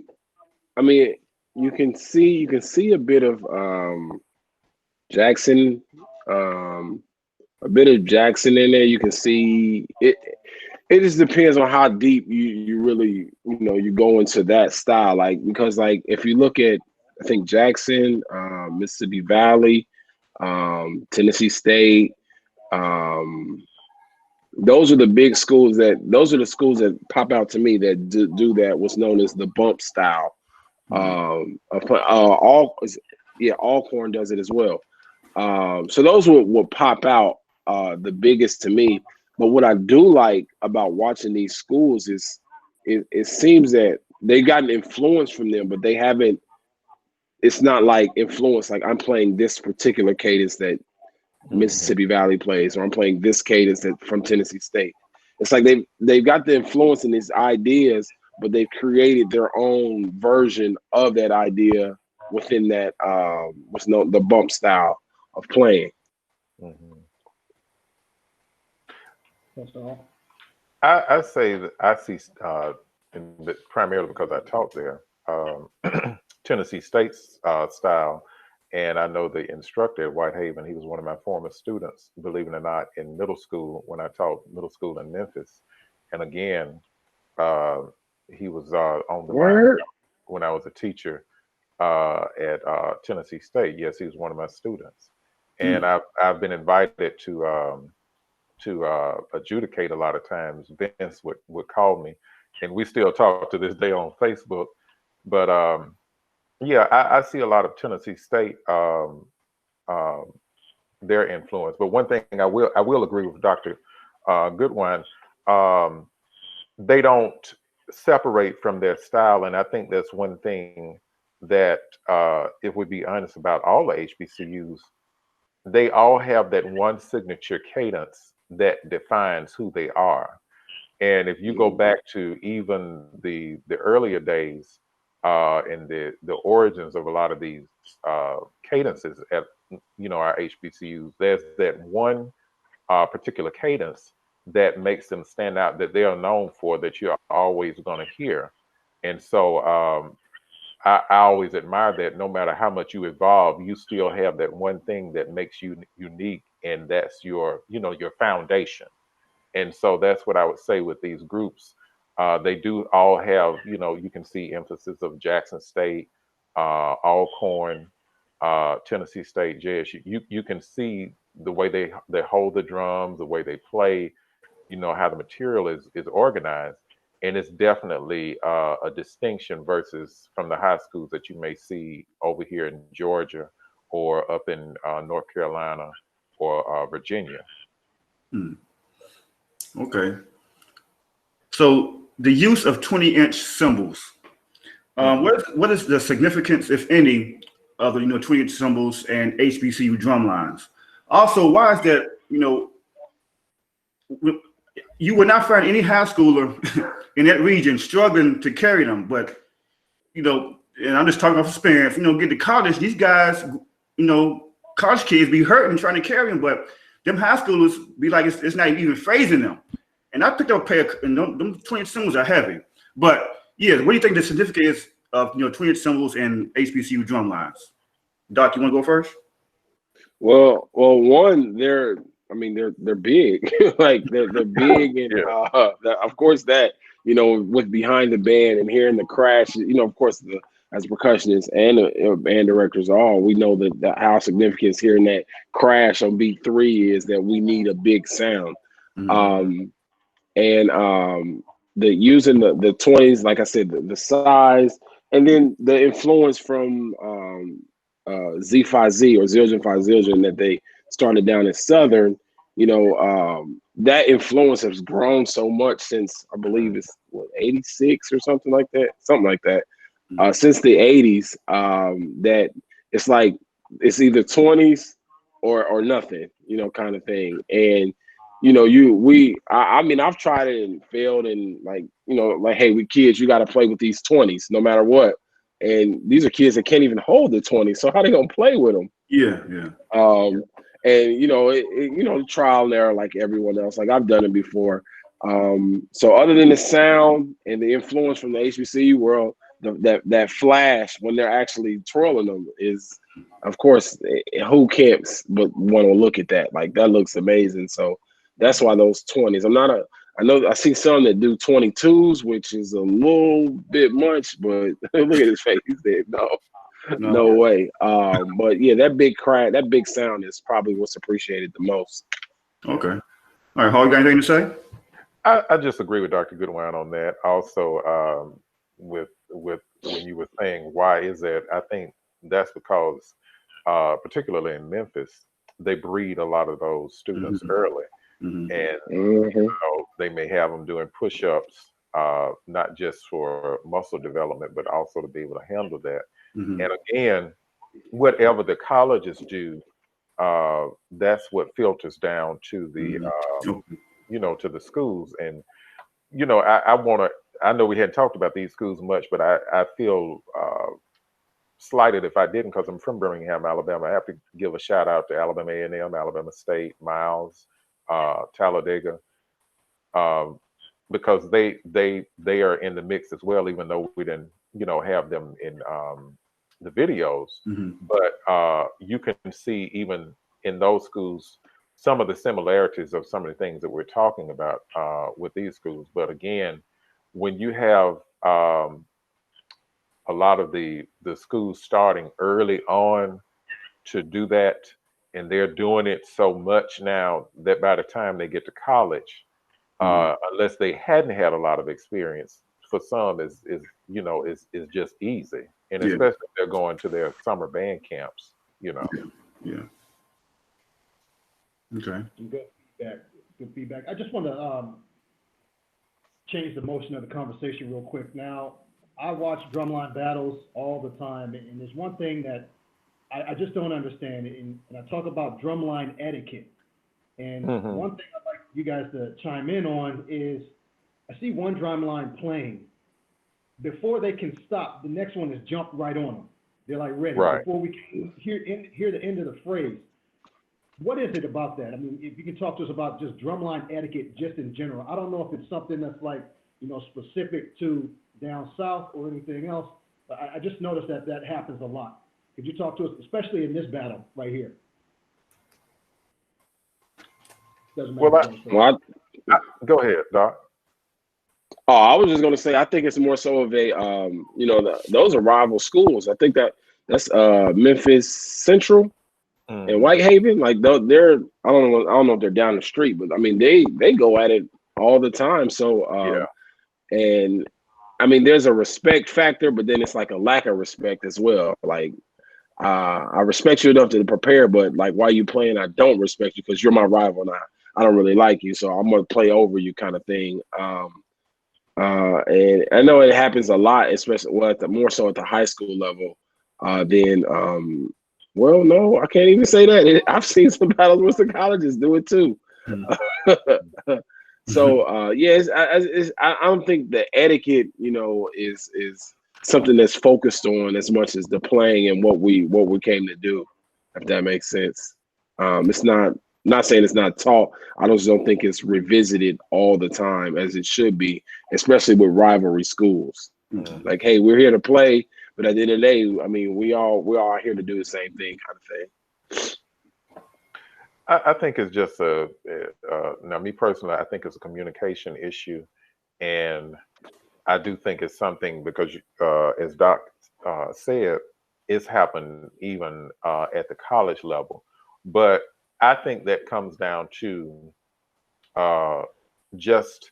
I mean, you can see a bit of Jackson, a bit of Jackson in there. You can see it. It just depends on how deep you really, you go into that style. Like, because like if you look at, I think Jackson, Mississippi Valley, Tennessee State, those are the schools that pop out to me that do that, what's known as the bump style. Alcorn does it as well. So those will pop out the biggest to me. But what I do like about watching these schools is it seems that they got an influence from them, but they haven't. It's not like influence like I'm playing this particular cadence that Mississippi Valley plays, or I'm playing this cadence from Tennessee State. It's like they've got the influence in these ideas, but they've created their own version of that idea within that what's known the bump style of playing. That's all. I say that I see, primarily because I taught there, Tennessee State's style. And I know the instructor at Whitehaven, he was one of my former students, believe it or not, in middle school when I taught middle school in Memphis. And again, he was on the line when I was a teacher at Tennessee State. Yes, he was one of my students. And I've been invited to adjudicate a lot of times. Vince would call me, and we still talk to this day on Facebook. But yeah, I see a lot of Tennessee State, their influence. But one thing I will agree with Dr. Goodwin, they don't separate from their style, and I think that's one thing that, if we be honest about all the HBCUs, they all have that one signature cadence that defines who they are. And if you go back to even the earlier days, and the origins of a lot of these cadences at our HBCUs, there's that one particular cadence that makes them stand out, that they are known for, that you're always going to hear. And so I always admire that no matter how much you evolve, you still have that one thing that makes you unique, and that's your foundation. And so that's what I would say with these groups. They do all have, you can see emphasis of Jackson State, Alcorn, Tennessee State, JSU. You can see the way they hold the drums, the way they play, how the material is organized. And it's definitely a distinction versus from the high schools that you may see over here in Georgia or up in North Carolina or Virginia. Hmm. Okay. So the use of 20-inch cymbals. What is the significance, if any, of the 20-inch cymbals and HBCU drum lines? Also, why is that? You would not find any high schooler in that region struggling to carry them, but and I'm just talking off experience. Get to college, these guys, college kids be hurting trying to carry them, but them high schoolers be like it's not even phasing them. And I picked up a pair of, and them 20-inch cymbals are heavy. But yeah, what do you think the significance of 20-inch cymbals and HBCU drum lines? Doc, you want to go first? Well, one, they're big, like they're big, and of course that with behind the band and hearing the crash, of course as percussionists and band directors all, we know that how significant hearing that crash on beat 3 is, that we need a big sound. Mm-hmm. The using the 20s, like I said, the size, and then the influence from Z5Z or Zildjian 5 Zildjian that they started down in Southern, that influence has grown so much since, I believe it's 86 or something like that. Since the 80s, that it's like it's either 20s or nothing, kind of thing. And I've tried it and failed, and hey, we kids, you got to play with these 20s no matter what. And these are kids that can't even hold the 20s, so how they gonna play with them? Yeah. And trial and error like everyone else. Like I've done it before. So other than the sound and the influence from the HBCU world, that flash when they're actually twirling them is, of course, who can't but want to look at that? Like that looks amazing. So that's why those 20s. I know I see some that do 22s, which is a little bit much, but look at his face. He said, no way. But yeah, that big crack, that big sound is probably what's appreciated the most. Okay. All right, Hall, you got anything to say? I just agree with Dr. Goodwin on that. Also, with when you were saying why is that, I think that's because, particularly in Memphis, they breed a lot of those students early. Mm-hmm. And they may have them doing push-ups, not just for muscle development, but also to be able to handle that. Mm-hmm. And again, whatever the colleges do, that's what filters down to the to the schools. And I know we hadn't talked about these schools much, but I feel slighted if I didn't, because I'm from Birmingham, Alabama. I have to give a shout out to Alabama A&M, Alabama State, Miles, Talladega, because they are in the mix as well, even though we didn't have them in the videos. Mm-hmm. But you can see even in those schools some of the similarities of some of the things that we're talking about with these schools. But again, when you have a lot of the schools starting early on to do that, and they're doing it so much now that by the time they get to college, unless they hadn't had a lot of experience, for some is just easy, and especially if they're going to their summer band camps. Yeah. Okay. good feedback. I just want to change the motion of the conversation real quick. Now, I watch drumline battles all the time, and there's one thing that I just don't understand, and I talk about drumline etiquette. And one thing I'd like you guys to chime in on is, I see one drumline playing. Before they can stop, the next one is jumped right on them. They're like ready. Right. Before we can hear the end of the phrase. What is it about that? I mean, if you can talk to us about just drumline etiquette just in general. I don't know if it's something that's like, specific to down south or anything else, but I just noticed that happens a lot. Could you talk to us, especially in this battle right here? Doesn't matter. Well, Go ahead, Doc. Oh, I was just gonna say, I think it's more so of a, those are rival schools. I think that's Memphis Central and Whitehaven. Like they're, I don't know if they're down the street, but I mean they go at it all the time. So and I mean there's a respect factor, but then it's like a lack of respect as well. Like I respect you enough to prepare, but like while you playing, I don't respect you because you're my rival and I don't really like you, so I'm gonna play over you kind of thing. And I know it happens a lot, especially more so at the high school level. Well, no, I can't even say that. I've seen some battles with the colleges do it too. So I don't think the etiquette, is something that's focused on as much as the playing and what we came to do, if that makes sense. It's not saying it's not taught. I just don't think it's revisited all the time as it should be, especially with rivalry schools. Like, hey, we're here to play, but at the end of the day, I mean, we all are here to do the same thing, kind of thing. I think it's just now me personally, I think it's a communication issue, and I do think it's something because as Doc said, it's happened even at the college level, but I think that comes down to just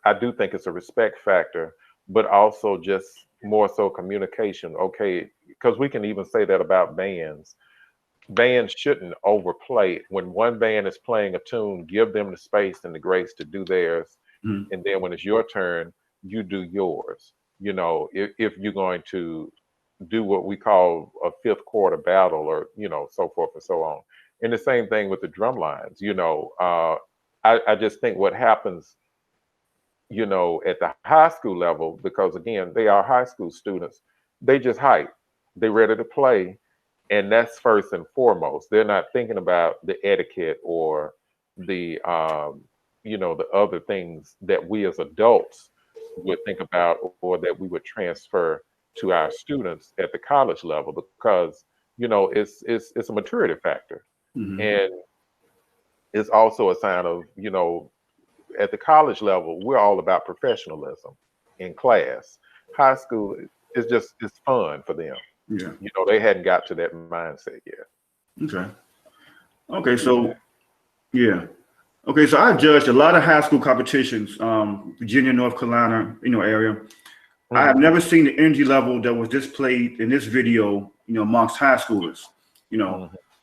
I do think it's a respect factor, but also just more so communication. Okay, because we can even say that about bands. Bands shouldn't overplay. When one band is playing a tune, give them the space and the grace to do theirs, and then when it's your turn, you do yours. If you're going to do what we call a fifth quarter battle, or so forth and so on. And the same thing with the drum lines. I just think what happens at the high school level, because again they are high school students, they just hype, they ready to play, and that's first and foremost. They're not thinking about the etiquette or the the other things that we as adults would think about, or that we would transfer to our students at the college level, because it's a maturity factor, and it's also a sign of at the college level we're all about professionalism in class. High school is just it's fun for them. They hadn't got to that mindset yet. Okay, so I judged a lot of high school competitions, Virginia, North Carolina, area. I have never seen the energy level that was displayed in this video, amongst high schoolers,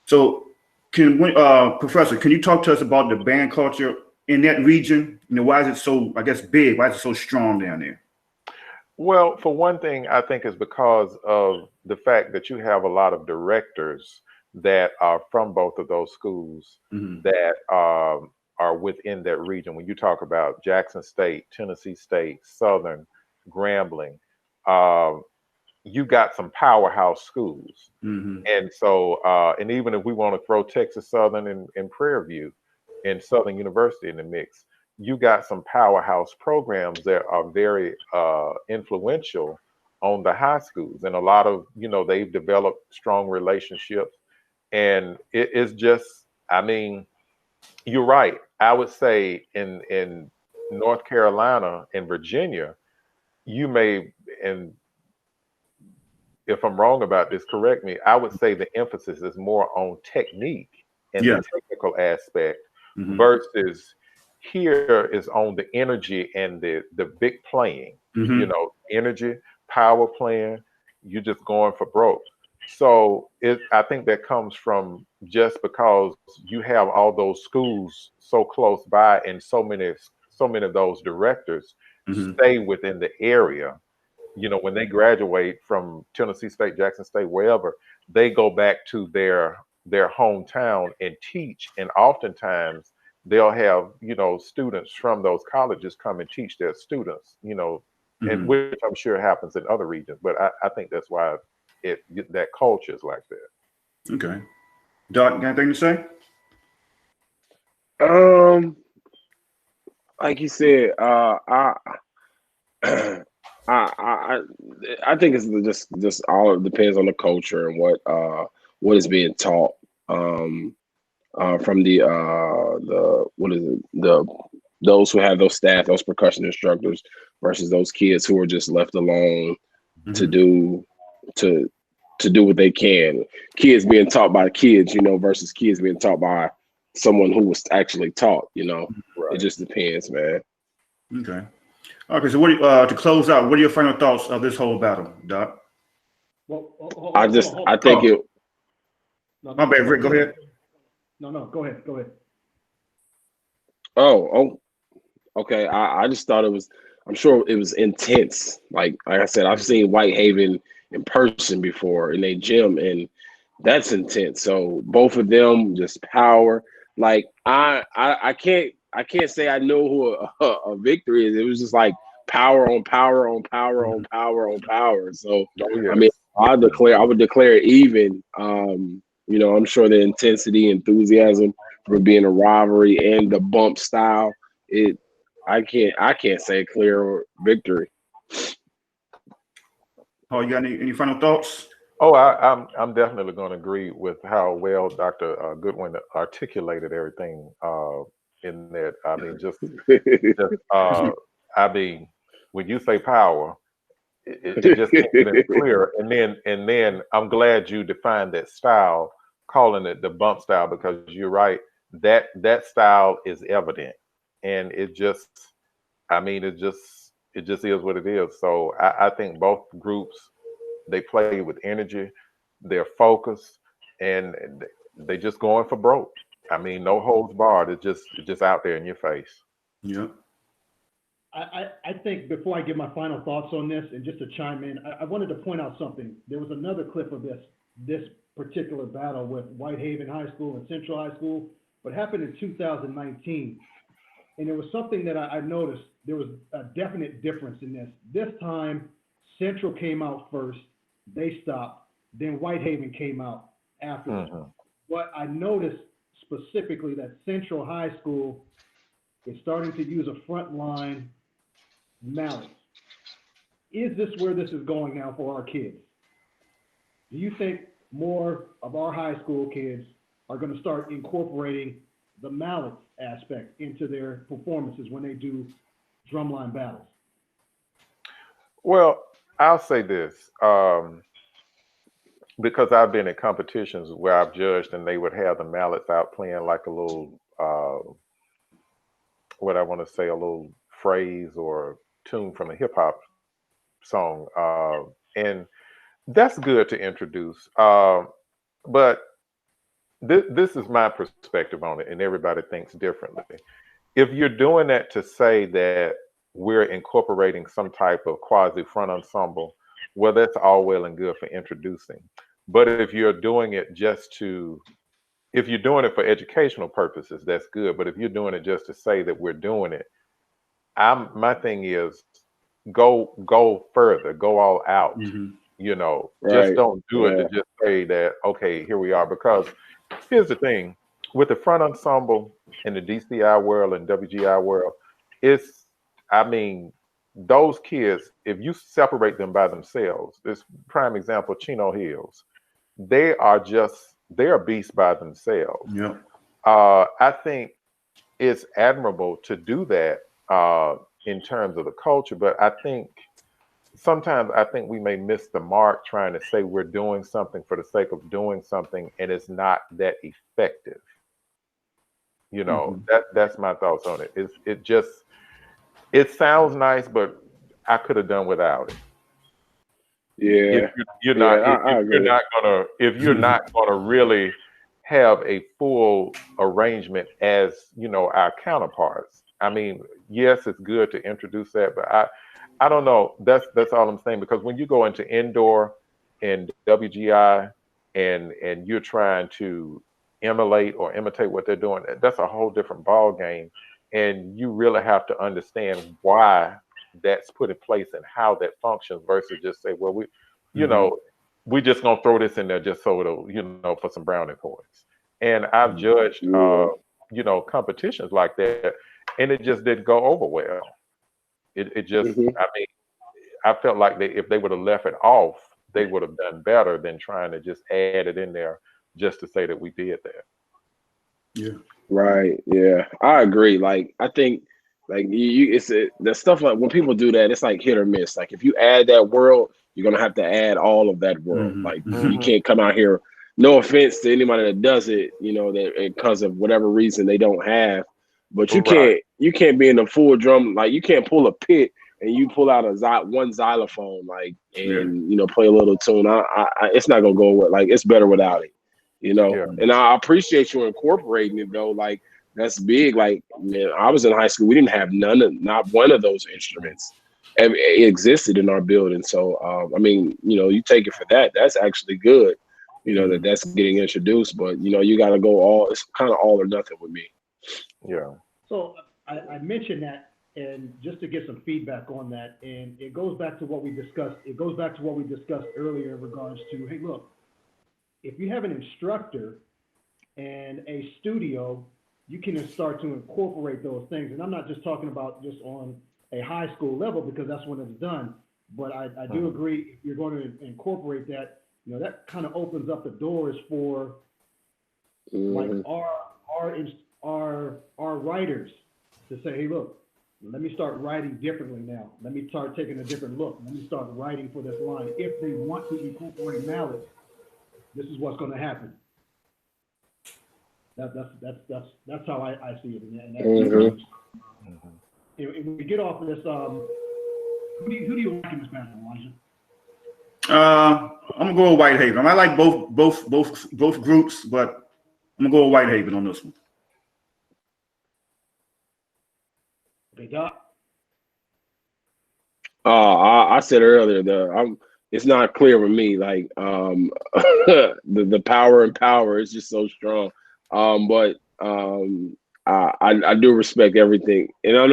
So Professor, can you talk to us about the band culture in that region? Why is it so, I guess, big? Why is it so strong down there? Well, for one thing, I think it's because of the fact that you have a lot of directors that are from both of those schools that are within that region. When you talk about Jackson State, Tennessee State, Southern, Grambling, you got some powerhouse schools. And so, and even if we want to throw Texas Southern and Prairie View and Southern University in the mix, you got some powerhouse programs that are very influential on the high schools. And a lot of, they've developed strong relationships. And it's just, I mean, you're right. I would say in North Carolina and Virginia, you may, and if I'm wrong about this, correct me, I would say the emphasis is more on technique and the technical aspect versus here is on the energy and the big playing, energy, power playing, you just going for broke. So I think that comes from just because you have all those schools so close by, and so many of those directors Mm-hmm. stay within the area. When they graduate from Tennessee State, Jackson State, wherever, they go back to their hometown and teach. And oftentimes they'll have, students from those colleges come and teach their students, and Mm-hmm. which I'm sure happens in other regions. But I think that's why that culture is like that. Okay. Doc, got anything to say? Um, like you said, I, I I think it's just all depends on the culture and what is being taught from the what is it the those who have those staff, those percussion instructors, versus those kids who are just left alone to Mm-hmm. do to do what they can. Kids being taught by kids, versus kids being taught by someone who was actually taught. It Right. just depends, man. Okay. Okay. So, to close out, what are your final thoughts of this whole battle, Doc? Well, hold I on. think Oh, it. No, my bad, Rick. Go ahead. no, go ahead. Oh, okay. I just thought it was. I'm sure it was intense. Like I said, I've seen Whitehaven in person before in a gym, and that's intense. So both of them just power. Like I can't say I know who a victory is. It was just like power on power on power on power on power. So Oh I mean, yes. I would declare it even. I'm sure the intensity, enthusiasm for being a rivalry and the bump style. It I can't say clear victory. Paul, you got any final thoughts? Oh, I'm definitely going to agree with how well Dr. Goodwin articulated everything in that. I mean, just I mean, when you say power, it just can't get any clearer. And then I'm glad you defined that style, calling it the bump style, because you're right. That style is evident, and I mean, it just is what it is. So I think both groups, they play with energy, they're focused, and they just going for broke. I mean, no holds barred. It's just out there in your face. Yeah. I think before I give my final thoughts on this, and just to chime in, I wanted to point out something. There was another clip of this particular battle with Whitehaven High School and Central High School, but happened in 2019. And there was something that I noticed. There was a definite difference in this. This time, Central came out first. They stopped. Then Whitehaven came out afterwards. Hmm. But I noticed specifically that Central High School is starting to use a front line mallet. Is this where this is going now for our kids? Do you think more of our high school kids are going to start incorporating the mallet aspect into their performances when they do drumline battles? Well, I'll say this, because I've been in competitions where I've judged, and they would have the mallets out playing like a little, what I want to say, a little phrase or tune from a hip hop song, and that's good to introduce. But this is my perspective on it, and everybody thinks differently. If you're doing that to say that we're incorporating some type of quasi front ensemble, well, that's all well and good for introducing. But if you're doing it for educational purposes, that's good. But if you're doing it just to say that we're doing it, my thing is, go further, go all out. Mm-hmm. Just Right. don't do it to Yeah. just say that, okay, here we are. Because here's the thing, with the front ensemble in the DCI world and WGI world, it's, I mean, those kids, if you separate them by themselves, this prime example, Chino Hills, they're beasts by themselves. Yeah. I think it's admirable to do that in terms of the culture, but I think we may miss the mark trying to say we're doing something for the sake of doing something, and it's not that effective. Mm-hmm. That's my thoughts on it. It sounds nice, but I could have done without it. Yeah. you're not I if you're agree. not gonna really have a full arrangement as our counterparts. I mean, yes, it's good to introduce that, but I don't know. That's all I'm saying, because when you go into indoor and WGI and you're trying to emulate or imitate what they're doing, that's a whole different ball game, and you really have to understand why that's put in place and how that functions versus just say, well, we just gonna throw this in there just so it'll, for some brownie points. And I've judged, Yeah. competitions like that, and it just didn't go over well. It just, Hmm. I mean, I felt like if they would have left it off, they would have done better than trying to just add it in there just to say that we did that. Yeah. Right. Yeah. I agree. Like, I think, like, the stuff like when people do that, it's like hit or miss. Like, if you add that world, you're gonna have to add all of that world. Like, you Mhm. can't come out here. No offense to anybody that does it, that because of whatever reason they don't have, but Right. you can't be in a full drum. Like, you can't pull a pit and you pull out one xylophone, like, Yeah. and play a little tune. It's not gonna go away. Like, it's better without it. Yeah. And I appreciate you incorporating it though. Like, that's big. Like, man, I was in high school. We didn't have not one of those instruments. It existed in our building. So, I mean, you take it for that. That's actually good. That's getting introduced. But you got to go all. It's kind of all or nothing with me. Yeah. So I mentioned that, and just to get some feedback on that, and it goes back to what we discussed. It goes back to what we discussed earlier in regards to, hey, look, if you have an instructor and a studio, you can start to incorporate those things. And I'm not just talking about just on a high school level, because that's when it's done. But I do agree, if you're going to incorporate that, that kind of opens up the doors for like our writers to say, hey, look, let me start writing differently now. Let me start taking a different look. Let me start writing for this line. If they want to incorporate mallets, this is what's going to happen. That's how I see it. And that's if we get off of this, who do you like in this battle, Elijah? I'm gonna go with Whitehaven. I like both groups, but I'm gonna go with Whitehaven on this one. Okay, Doc. I said earlier it's not clear with me. Like, the power and power is just so strong. But I do respect everything, and I'm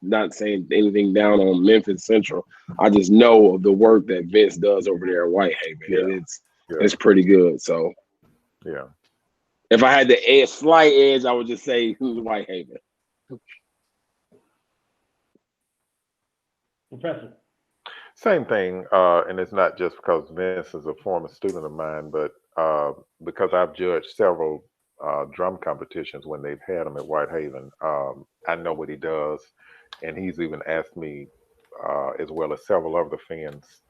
not saying anything down on Memphis Central. I just know of the work that Vince does over there at Whitehaven, and it's pretty good. So Yeah. if I had the slight edge, I would just say who's Whitehaven. Professor. Same thing, and it's not just because Vince is a former student of mine, but because I've judged several drum competitions when they've had him at Whitehaven. I know what he does, and he's even asked me, as well as several other fans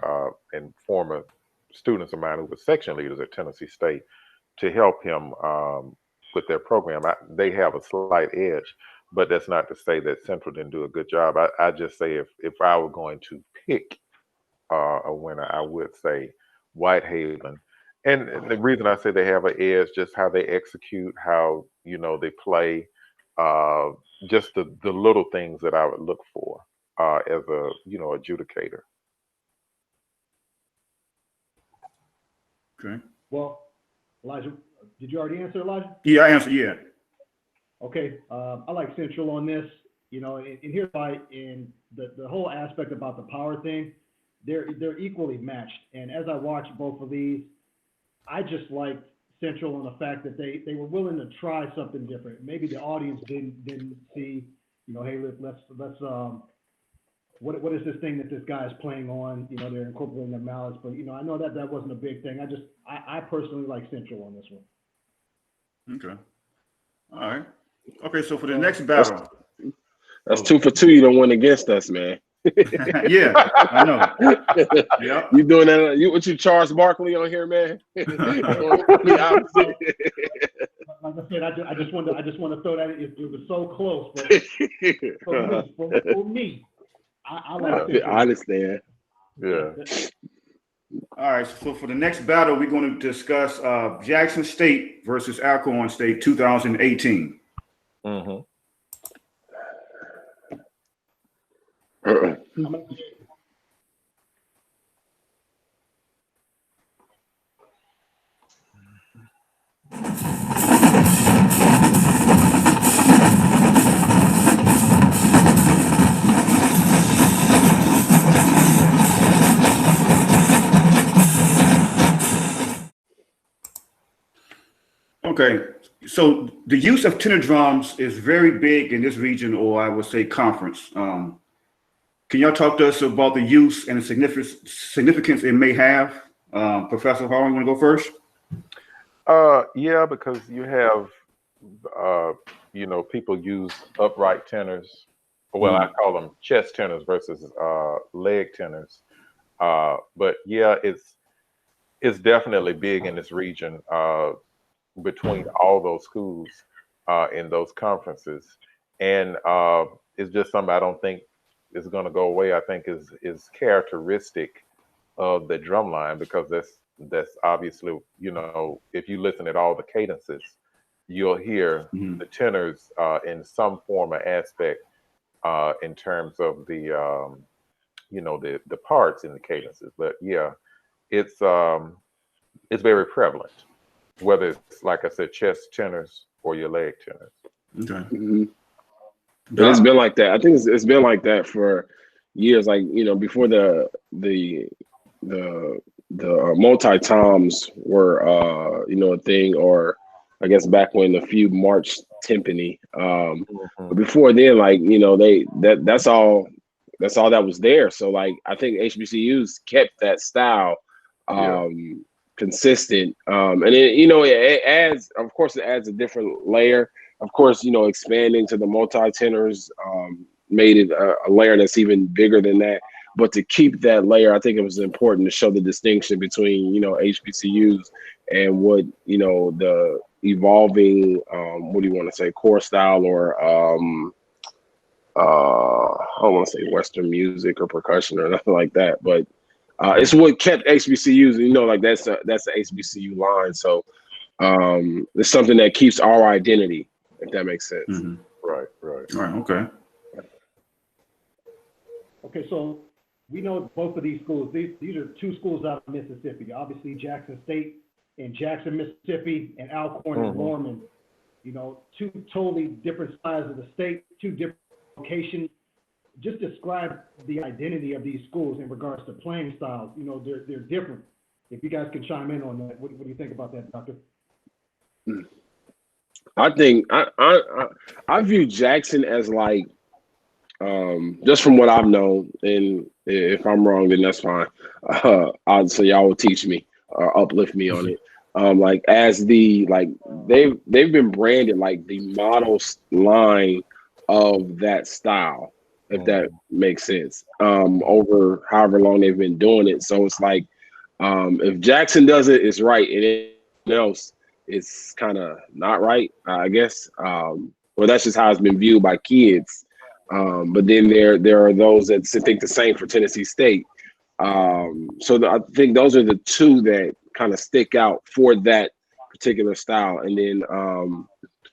and former students of mine who were section leaders at Tennessee State, to help him with their program. They have a slight edge, but that's not to say that Central didn't do a good job. I just say if I were going to pick a winner, I would say Whitehaven. And the reason I say they have an edge, just how they execute, how they play, just the little things that I would look for as a adjudicator. Okay. Well, Elijah, did you already answer, Elijah? Yeah, I answered. Yeah. Okay, I like Central on this, and here's why. In the whole aspect about the power thing, they're equally matched. And as I watch both of these, I just liked Central on the fact that they were willing to try something different. Maybe the audience didn't see, hey, let's what is this thing that this guy is playing on? They're incorporating their mallets, but I know that wasn't a big thing. I personally like Central on this one. Okay. All right. Okay. So for the next battle, that's 2 for 2. You don't win against us, man. yeah, I know. Yeah. You doing that? What you Charles Barkley on here, man? Like I said, I just want to throw that. It was so close, but for me, I like Central. I understand. Yeah. All right, so for the next battle, we're going to discuss Jackson State versus Alcorn State 2018. Mm-hmm. Okay, so the use of tenor drums is very big in this region, or I would say conference. Can y'all talk to us about the use and the significance it may have? Professor Hall, you want to go first? Yeah, because you have, people use upright tenors. Well, I call them chest tenors versus leg tenors. But yeah, it's definitely big in this region between all those schools in those conferences, and it's just something I don't think is going to go away. I think is characteristic of the drum line, because that's obviously, if you listen at all the cadences, you'll hear the tenors in some form or aspect in terms of the the parts in the cadences. But yeah, it's very prevalent, whether it's, like I said, chest tenors or your leg tenors. Okay. Mm-hmm. And it's been like that. I think it's been like that for years. Like, before the multi-toms were a thing, or I guess back when the few marched timpani. But before then, like, that's all that was there. So like, I think HBCUs kept that style consistent. And then, it adds, of course, it adds a different layer. Of course, expanding to the multi-tenors made it a layer that's even bigger than that. But to keep that layer, I think it was important to show the distinction between, HBCUs and what, the evolving, what do you want to say, core style, or I don't want to say Western music or percussion or nothing like that. But it's what kept HBCUs, like that's the HBCU line. So it's something that keeps our identity, if that makes sense. Mm-hmm. Right. All right, okay. Okay, so we know both of these schools, these are two schools out of Mississippi, obviously Jackson State in Jackson, Mississippi, and Alcorn and Norman. Two totally different sides of the state, two different locations. Just describe the identity of these schools in regards to playing styles. They're different. If you guys can chime in on that, what do you think about that, Doctor? I think I view Jackson as like, just from what I've known, and if I'm wrong, then that's fine. So y'all will teach me or uplift me on it. Like, as they've been branded like the model line of that style, if that makes sense, over however long they've been doing it. So it's like, if Jackson does it, it's right, and anything else, it's kind of not right, I guess. Well, that's just how it's been viewed by kids. But then there are those that think the same for Tennessee State. So I think those are the two that kind of stick out for that particular style. And then,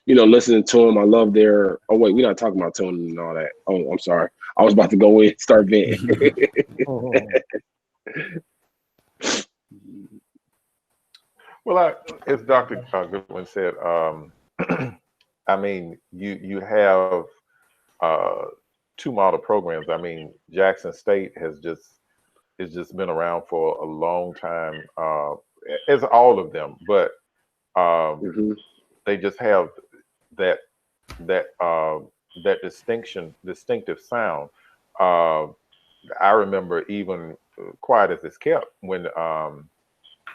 listening to them, I love their. Oh wait, we're not talking about tuning and all that. Oh, I'm sorry. I was about to go in and start venting. Well, as Dr. Goodwin said, I mean, you have two model programs. I mean, Jackson State has just been around for a long time, as all of them, but they just have that distinctive sound. I remember, even quiet as it's kept, when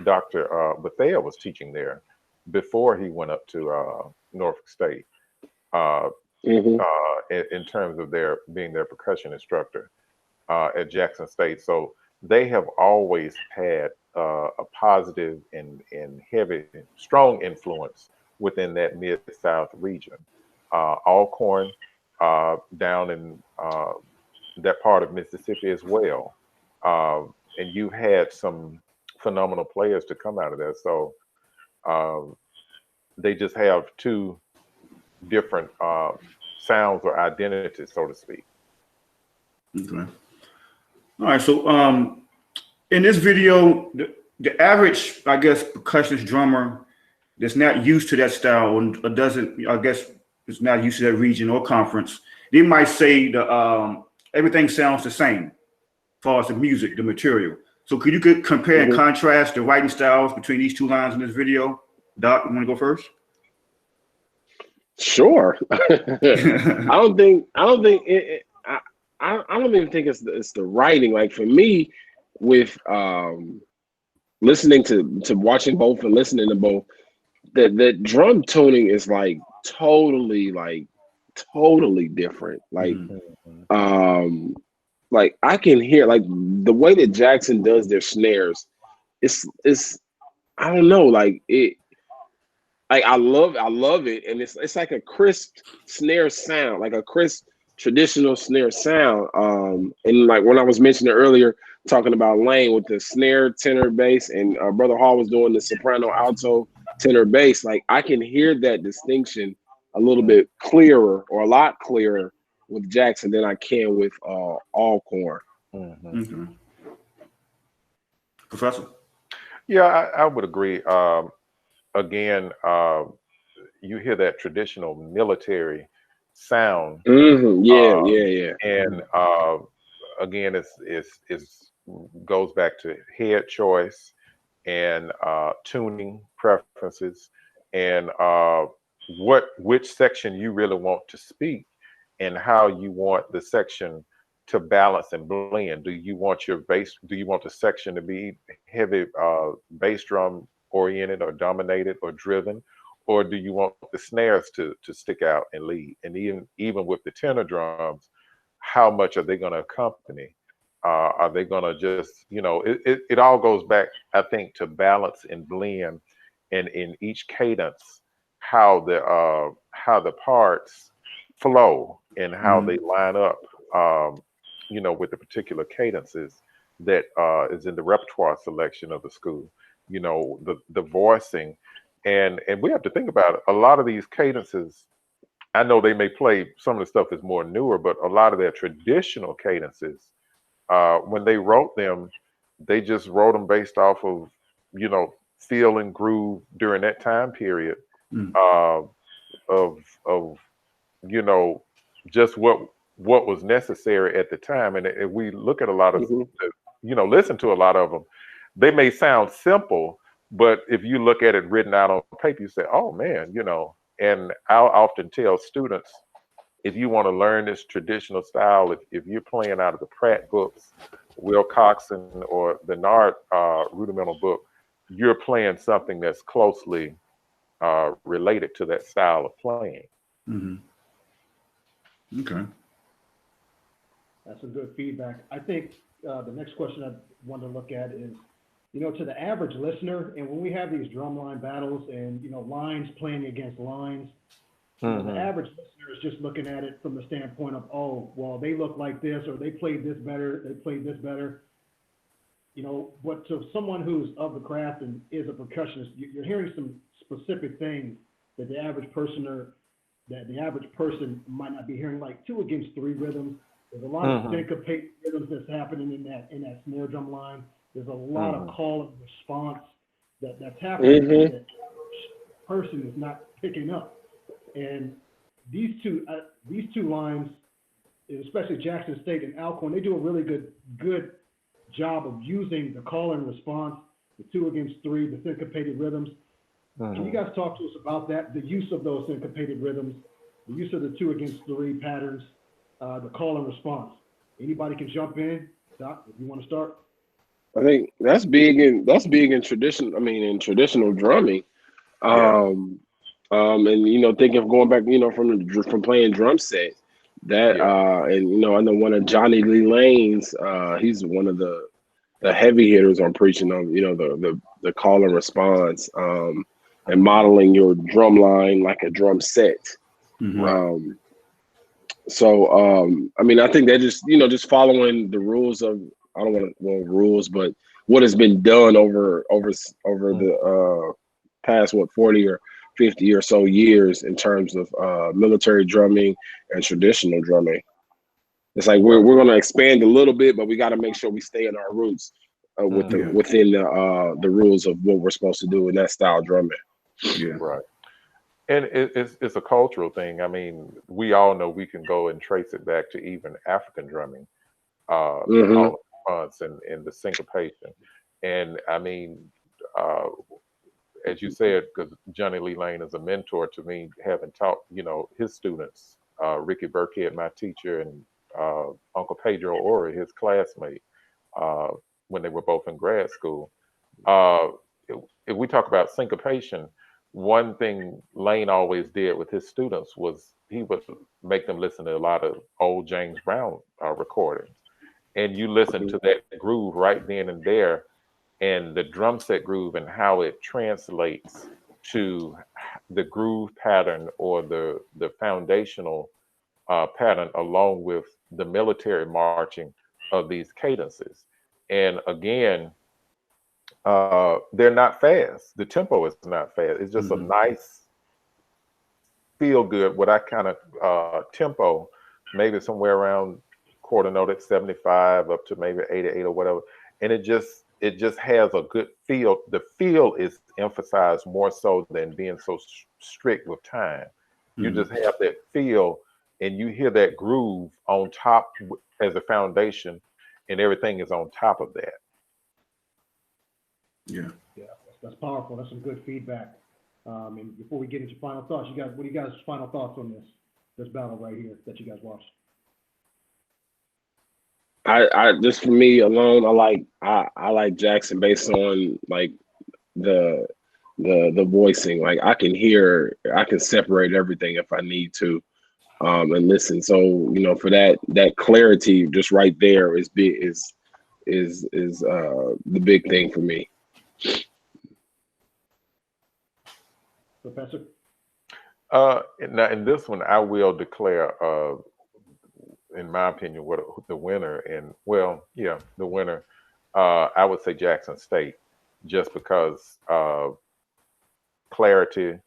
Dr. Bethea was teaching there before he went up to Norfolk State, in terms of being their percussion instructor at Jackson State. So they have always had a positive and heavy, strong influence within that Mid-South region. Alcorn, down in that part of Mississippi as well. And you had some phenomenal players to come out of there. So they just have two different sounds or identities, so to speak. Okay. All right. So in this video, the average, I guess, percussionist drummer that's not used to that style or doesn't, I guess, is not used to that region or conference, they might say the everything sounds the same as far as the music, the material. So could you compare and contrast the writing styles between these two lines in this video? Doc, you want to go first? Sure. I don't even think it's the writing. Like for me, with listening to watching both and listening to both, the drum tuning is totally different. Like I can hear the way that Jackson does their snares. It's I don't know, it. Like I love it, and it's like a crisp snare sound, like a crisp traditional snare sound. And like when I was mentioning earlier, talking about Lane with the snare, tenor, bass, and Brother Hall was doing the soprano, alto, tenor, bass. Like I can hear that distinction a little bit clearer, or a lot clearer, with Jackson than I can with Alcorn. Professor? Yeah, I would agree. Again, you hear that traditional military sound. Yeah. And again, it's goes back to head choice and tuning preferences, and which section you really want to speak, and how you want the section to balance and blend. Do you want your bass? Do you want the section to be heavy bass drum oriented or dominated or driven, or do you want the snares to stick out and lead? And even with the tenor drums, how much are they going to accompany? Are they going to just, it all goes back, I think, to balance and blend, and in each cadence, how the parts flow and how they line up, with the particular cadences that is in the repertoire selection of the school. The voicing, and we have to think about it. A lot of these cadences, I know they may play some of the stuff is more newer, but a lot of their traditional cadences, when they wrote them, they just wrote them based off of feel and groove during that time period, of just what was necessary at the time. And if we look at a lot of listen to a lot of them, they may sound simple, but if you look at it written out on paper, you say, oh man, and I'll often tell students, if you want to learn this traditional style, if you're playing out of the Pratt books, Will Coxon, or the Nard rudimental book, you're playing something that's closely related to that style of playing. Okay. That's some good feedback. I think the next question I want to look at is, to the average listener, and when we have these drumline battles and, lines playing against lines, the average listener is just looking at it from the standpoint of, oh, well, they look like this, or they played this better, they played this better. But to someone who's of the craft and is a percussionist, you're hearing some specific things that the average person might not be hearing, like 2 against 3 rhythms. There's a lot of syncopated rhythms that's happening in that snare drum line. There's a lot of call and response that's happening that the person is not picking up. And these two lines, especially Jackson State and Alcorn, they do a really good job of using the call and response, the 2 against 3, the syncopated rhythms. Can you guys talk to us about that, the use of those syncopated rhythms, the use of the 2 against 3 patterns, the call and response? Anybody can jump in. Doc, if you want to start. I think that's big in tradition. I mean, in traditional drumming, and thinking of going back, from playing drum set, that and I know one of Johnny Lee Lane's, he's one of the heavy hitters on preaching on the call and response, and modeling your drum line like a drum set. So I mean, I think that just following the rules of, I don't want to rules, but what has been done over the past 40 or 50 or so years in terms of military drumming and traditional drumming. It's like we're going to expand a little bit, but we got to make sure we stay in our roots within the rules of what we're supposed to do in that style drumming. Yeah. Right. And it's a cultural thing. I mean, we all know we can go and trace it back to even African drumming, all the response and the syncopation. And I mean, as you said, because Johnny Lee Lane is a mentor to me, having taught, his students, Ricky Burkhead, my teacher, and Uncle Pedro Ori, his classmate, when they were both in grad school. If we talk about syncopation, one thing Lane always did with his students was he would make them listen to a lot of old James Brown recordings. And you listen to that groove right then and there, and the drum set groove and how it translates to the groove pattern or the foundational pattern, along with the military marching of these cadences. And again, they're not fast. The tempo is not fast. It's just a nice, feel good, what I kind of tempo, maybe somewhere around quarter note at 75 up to maybe 88 or whatever. And it just has a good feel. The feel is emphasized more so than being so strict with time. You just have that feel, and you hear that groove on top as a foundation, and everything is on top of that. Yeah. Yeah, that's powerful. That's some good feedback. And before we get into final thoughts, what are you guys' final thoughts on this battle right here that you guys watched? I just, for me alone, I like Jackson based on like the voicing. Like I can separate everything if I need to, and listen. So for that clarity, just right there is the big thing for me. Professor? Now in this one, I will declare, in my opinion, what the winner. And the winner, I would say Jackson State, just because clarity,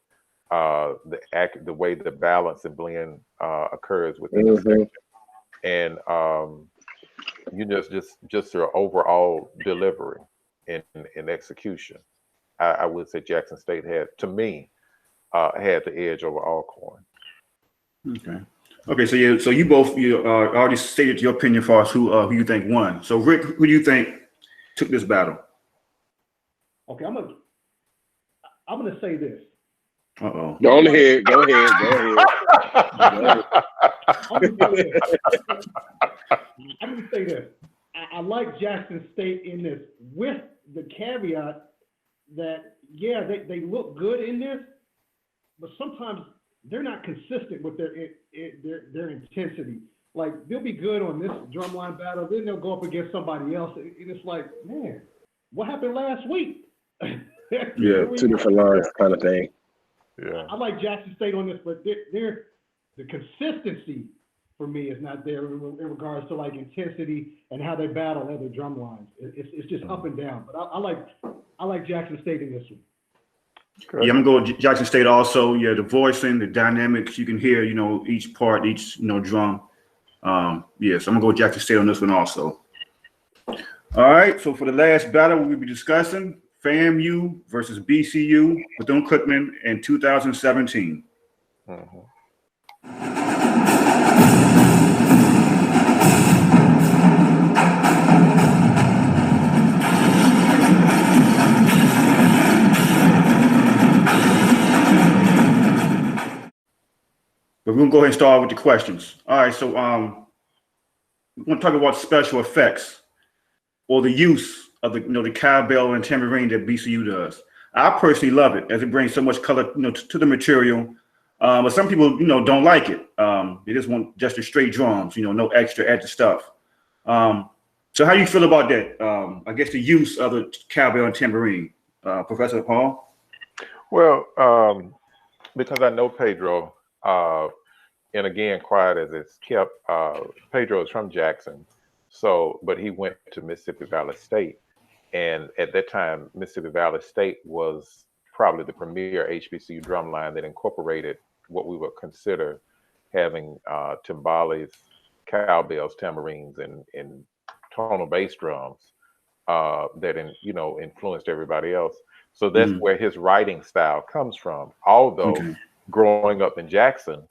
the way the balance and blend occurs within the section, and just your overall delivery and execution. I would say Jackson State had the edge over Alcorn. Okay. So you both already stated your opinion as far as who you think won. So Rick, who do you think took this battle? Okay, I'm gonna say this. Uh-oh. Go ahead. I'm gonna say this. I like Jackson State in this, with the caveat that they look good in this, but sometimes they're not consistent with their intensity. Like they'll be good on this drumline battle, then they'll go up against somebody else, and it's like, man, what happened last week? Yeah, two different lines kind of thing. Yeah, I like Jackson State on this, but the consistency for me is not there in regards to like intensity and how they battle other drum lines. It's just up and down. But I like Jackson State in this one. Yeah, I'm gonna go with Jackson State also. Yeah, the voicing, the dynamics, you can hear, each part, each, drum. So I'm gonna go with Jackson State on this one also. All right, so for the last battle, we'll be discussing FAMU versus BCU, Bethune-Cookman in 2017. But we're gonna go ahead and start with the questions. All right, so we're gonna talk about special effects or the use of the cowbell and tambourine that BCU does. I personally love it as it brings so much color, to the material. But some people, don't like it. They just want just the straight drums, no extra added stuff. So how do you feel about that? I guess the use of the cowbell and tambourine, Professor Paul? Well, because I know Pedro, and again, quiet as it's kept, Pedro is from Jackson, but he went to Mississippi Valley State, And at that time, Mississippi Valley State was probably the premier HBCU drumline that incorporated what we would consider having timbales, cowbells, tambourines, and tonal bass drums that influenced everybody else. So that's where his writing style comes from. Although Okay. growing up in Jackson,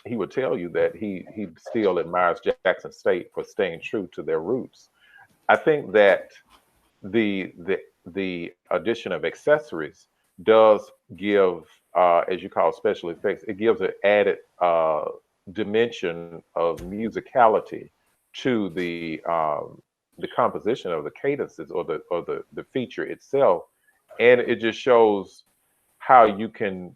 he would tell you that he still admires Jackson State for staying true to their roots. I think that the addition of accessories does give, as you call special effects, it gives an added dimension of musicality to the composition of the cadences or the feature itself, and it just shows how you can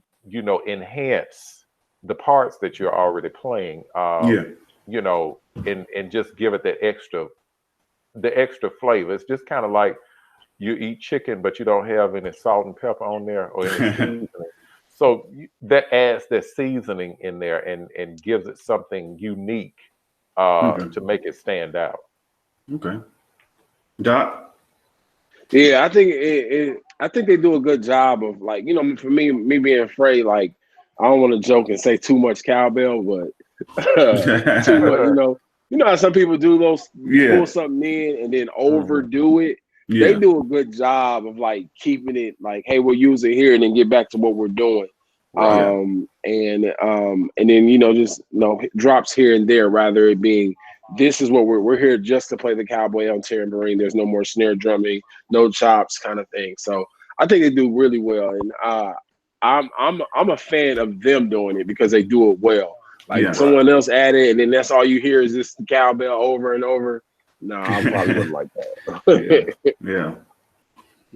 enhance the parts that you're already playing, Yeah. and just give it the extra flavor. It's just kind of like you eat chicken, but you don't have any salt and pepper on there or any seasoning. So that adds that seasoning in there and gives it something unique to make it stand out. Okay. Doc? Yeah, I think they do a good job of, like, for me being afraid, like, I don't want to joke and say too much cowbell, but too much, how some people do those, pull something in and then overdo it. Yeah. They do a good job of, like, keeping it like, hey, we'll use it here and then get back to what we're doing. Right. And then just drops here and there, rather it being, this is what we're here just to play the cowboy on tambourine. There's no more snare drumming, no chops, kind of thing. So I think they do really well, and I'm a fan of them doing it because they do it well. Like, someone else add it, and then that's all you hear is this cowbell over and over. No, I probably wouldn't like that. Yeah,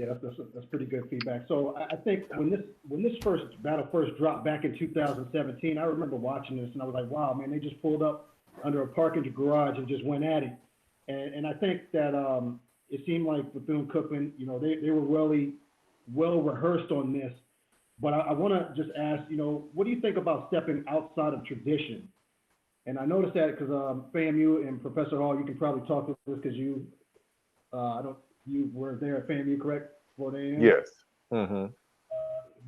that's pretty good feedback. So I think when this battle first dropped back in 2017, I remember watching this and I was like, wow, man, they just pulled up under a parking garage and just went at it. And I think that it seemed like Bethune-Cookman, they were really well rehearsed on this. But I want to just ask, what do you think about stepping outside of tradition? And I noticed that because FAMU and Professor Hall, you can probably talk to this because you were there at FAMU, correct? 4 a.m. Yes. Mm-hmm. Do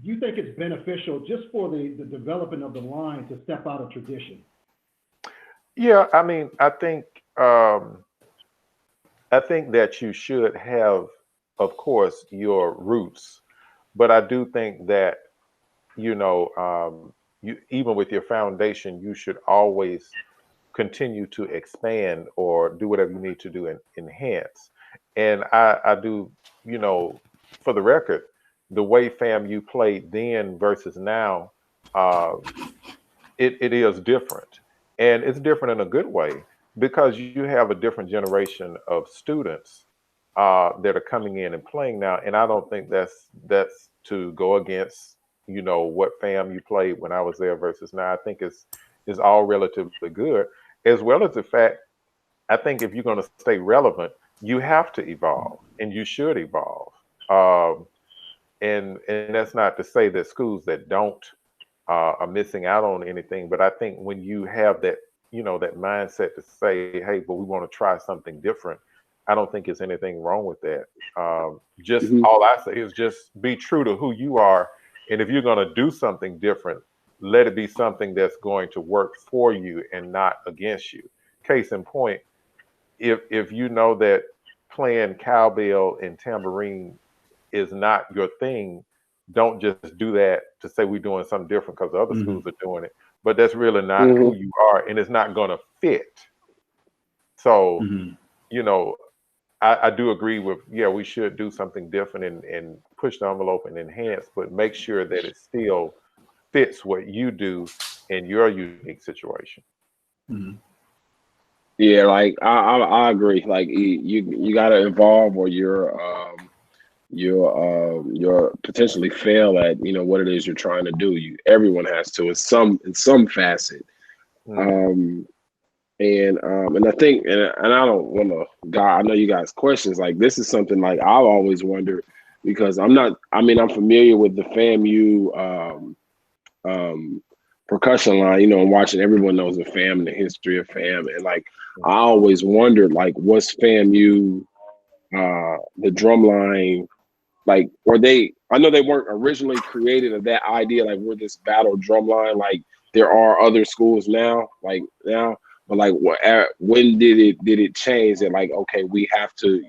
you think it's beneficial just for the development of the line to step out of tradition? Yeah, I mean, I think that you should have, of course, your roots, but I do think that you, even with your foundation, you should always continue to expand or do whatever you need to do and enhance. And I do, for the record, the way FAMU played then versus now, it is different. And it's different in a good way because you have a different generation of students that are coming in and playing now. And I don't think that's to go against, what FAMU played when I was there versus now. I think it's all relatively good, as well as the fact, I think if you're going to stay relevant, you have to evolve and you should evolve. And that's not to say that schools that don't are missing out on anything, but I think when you have that, that mindset to say, hey, but we want to try something different, I don't think there's anything wrong with that. Just all I say is just be true to who you are. And if you're going to do something different, let it be something that's going to work for you and not against you. Case in point, if you know that playing cowbell and tambourine is not your thing, don't just do that to say we're doing something different because other schools are doing it. But that's really not who you are, and it's not going to fit. So, I do agree with, we should do something different and push the envelope and enhance, but make sure that it still fits what you do in your unique situation. Yeah, like I agree. Like you got to evolve, or you're potentially fail at what it is you're trying to do. Everyone has to in some facet. And I think, and I don't want to, God, I know you guys questions, like, this is something like I've always wondered, because I'm familiar with the FAMU percussion line, and watching, everyone knows the FAM and the history of FAM. And like, I always wondered, like, what's FAMU the Drumline, like, or I know they weren't originally created of that idea, like we're this battle Drumline, like there are other schools now, but like when did it change that, like, okay, we have to,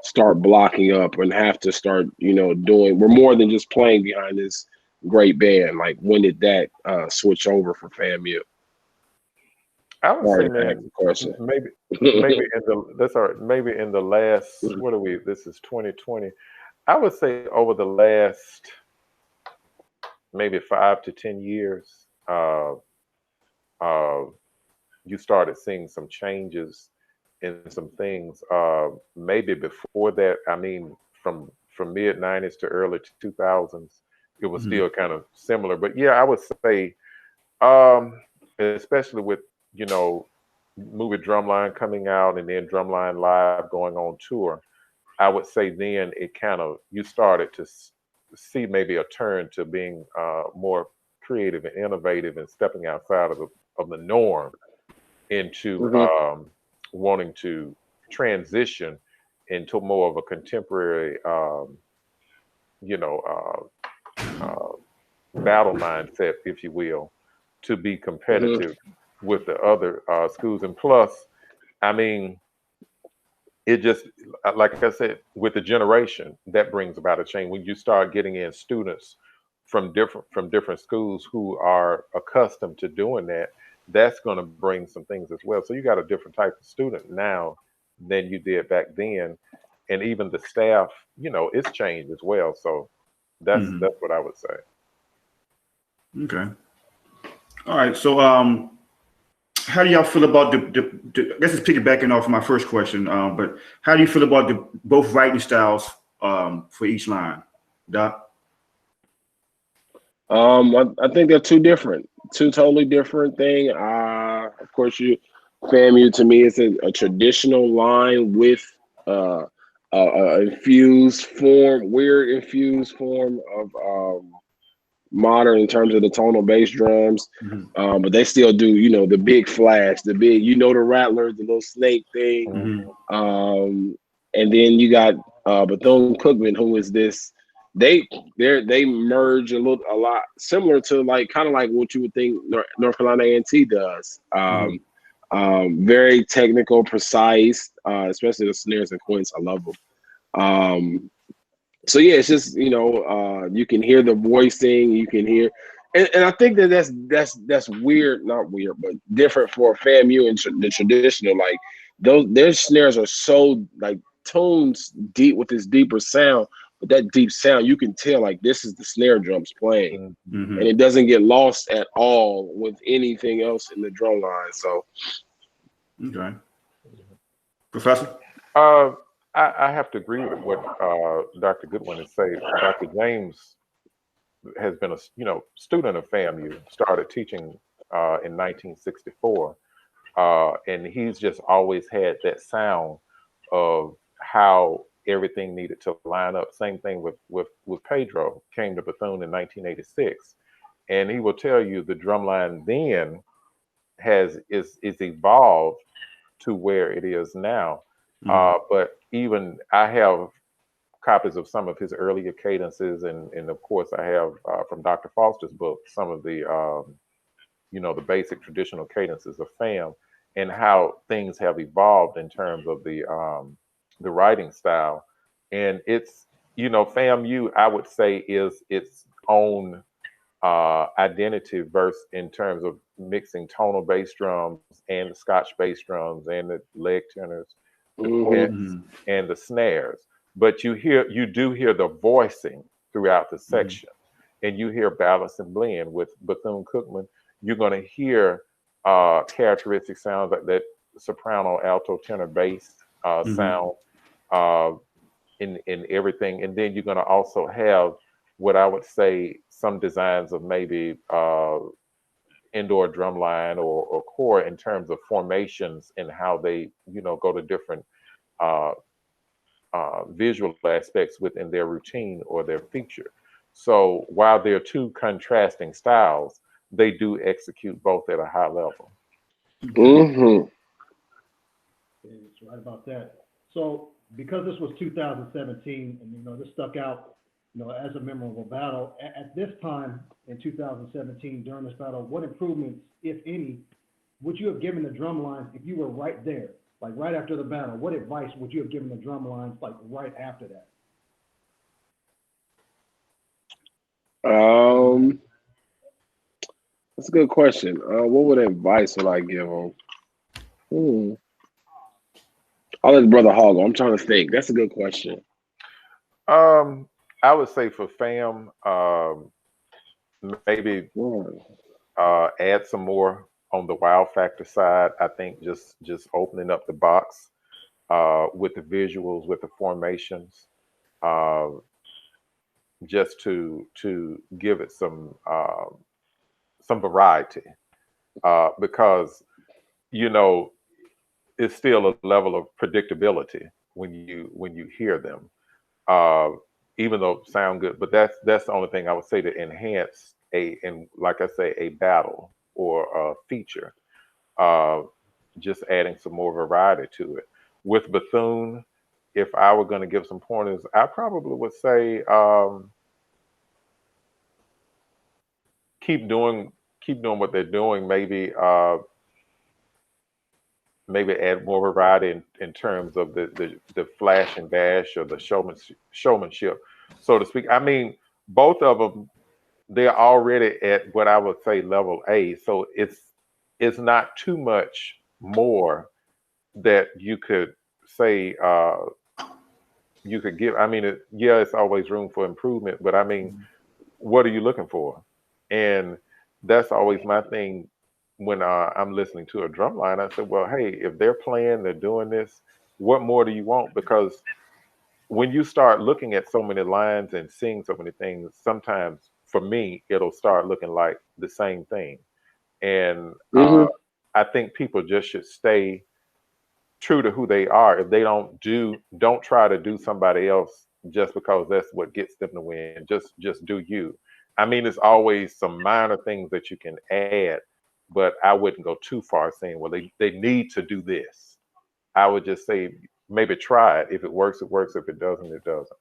start blocking up and have to start, doing, we're more than just playing behind this great band. Like, when did that switch over for FAMU? I would Sorry say, to ask man, the question. maybe that's all right. Maybe in the last, what are we? This is 2020. I would say over the last maybe 5 to 10 years, uh, you started seeing some changes in some things. Maybe before that, I mean, from mid '90s to early 2000s, it was still kind of similar. But yeah, I would say, especially with movie Drumline coming out and then Drumline Live going on tour, I would say then it kind of, you started to see maybe a turn to being more creative and innovative and stepping outside of the norm into wanting to transition into more of a contemporary, battle mindset, if you will, to be competitive with the other schools. And plus, I mean, it just, like I said, with the generation, that brings about a change. When you start getting in students from different schools who are accustomed to doing that, that's going to bring some things as well. So you got a different type of student now than you did back then, and even the staff, it's changed as well. So that's what I would say. Okay. All right. So, how do y'all feel about the I guess it's piggybacking off my first question, but how do you feel about both writing styles for each line, Doc? I think they're two totally different thing. Of course, FAMU to me is a traditional line with weird infused form of modern in terms of the tonal bass drums, but they still do, the big flash, the big, the rattlers, the little snake thing. And then you got Bethune-Cookman, who is this. They merge a lot similar to kind of like what you would think North Carolina A&T does. Very technical, precise, especially the snares and quints. I love them. So yeah, it's just you can hear the voicing, you can hear, and I think that's weird, not weird, but different for FAMU and the traditional. Like their snares are so tones deep with this deeper sound, but that deep sound you can tell this is the snare drums playing, and it doesn't get lost at all with anything else in the drum line. So, okay, Professor. I have to agree with what Dr. Goodwin is saying. Dr. James has been a student of FAMU, started teaching in 1964, and he's just always had that sound of how everything needed to line up. Same thing with Pedro, came to Bethune in 1986, and he will tell you the drumline then is evolved to where it is now. But even I have copies of some of his earlier cadences, and of course I have from Dr. Foster's book some of the the basic traditional cadences of FAM, and how things have evolved in terms of the writing style. And it's FAMU, I would say, is its own identity verse in terms of mixing tonal bass drums and the Scotch bass drums and the leg tenors, the quints, and the snares. But you do hear the voicing throughout the section, and you hear balance and blend. With Bethune-Cookman, you're going to hear characteristic sounds like that soprano, alto, tenor, bass sound in everything. And then you're going to also have what I would say some designs of maybe indoor drumline or core in terms of formations and how they go to different visual aspects within their routine or their feature. So while they're two contrasting styles, they do execute both at a high level. It's right about that. So because this was 2017, and this stuck out, as a memorable battle. At this time in 2017, during this battle, what improvements, if any, would you have given the Drumline if you were right there, like right after the battle? What advice would you have given the Drumlines, like right after that? That's a good question. What would advice would I give them? Hmm. I'll let Brother Hall go. I'm trying to think. That's a good question. I would say for fam, maybe add some more on the wow factor side. I think just opening up the box with the visuals, with the formations, uh, just to give it some variety, because it's still a level of predictability when you hear them, uh, even though it sound good. But that's the only thing I would say to enhance and like I say, a battle or a feature. Uh, just adding some more variety to it. With Bethune, if I were going to give some pointers, I probably would say keep doing what they're doing. Maybe add more variety in terms of the flash and dash or the showmanship, so to speak. I mean, both of them, they're already at what I would say level A, so it's not too much more that you could say you could give. I mean, yeah, it's always room for improvement, but I mean, what are you looking for? And that's always my thing when I'm listening to a drum line. I said, well, hey, if they're playing, they're doing this, what more do you want? Because when you start looking at so many lines and seeing so many things, sometimes for me, it'll start looking like the same thing. And Hmm. I think people just should stay true to who they are. If they don't try to do somebody else just because that's what gets them to win. Just do you. I mean, it's always some minor things that you can add, but I wouldn't go too far saying, well, they need to do this. I would just say maybe try it. If it works, it works. If it doesn't, it doesn't.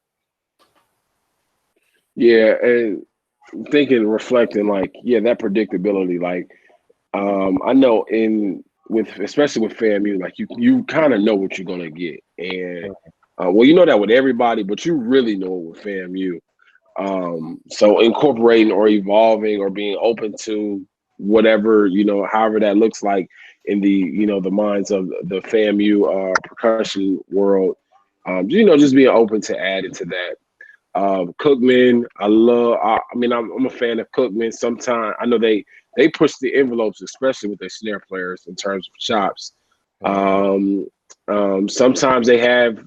Yeah, and thinking, reflecting, like, yeah, that predictability. Like, I know especially with FAMU, like you kind of know what you're gonna get, and well, you know that with everybody, but you really know it with FAMU. So incorporating or evolving or being open to whatever, however that looks like in the, the minds of the FAMU percussion world. Just being open to adding to that. Cookman, I mean, I'm a fan of Cookman. Sometimes I know they push the envelopes, especially with their snare players in terms of chops. Mhm. Sometimes they have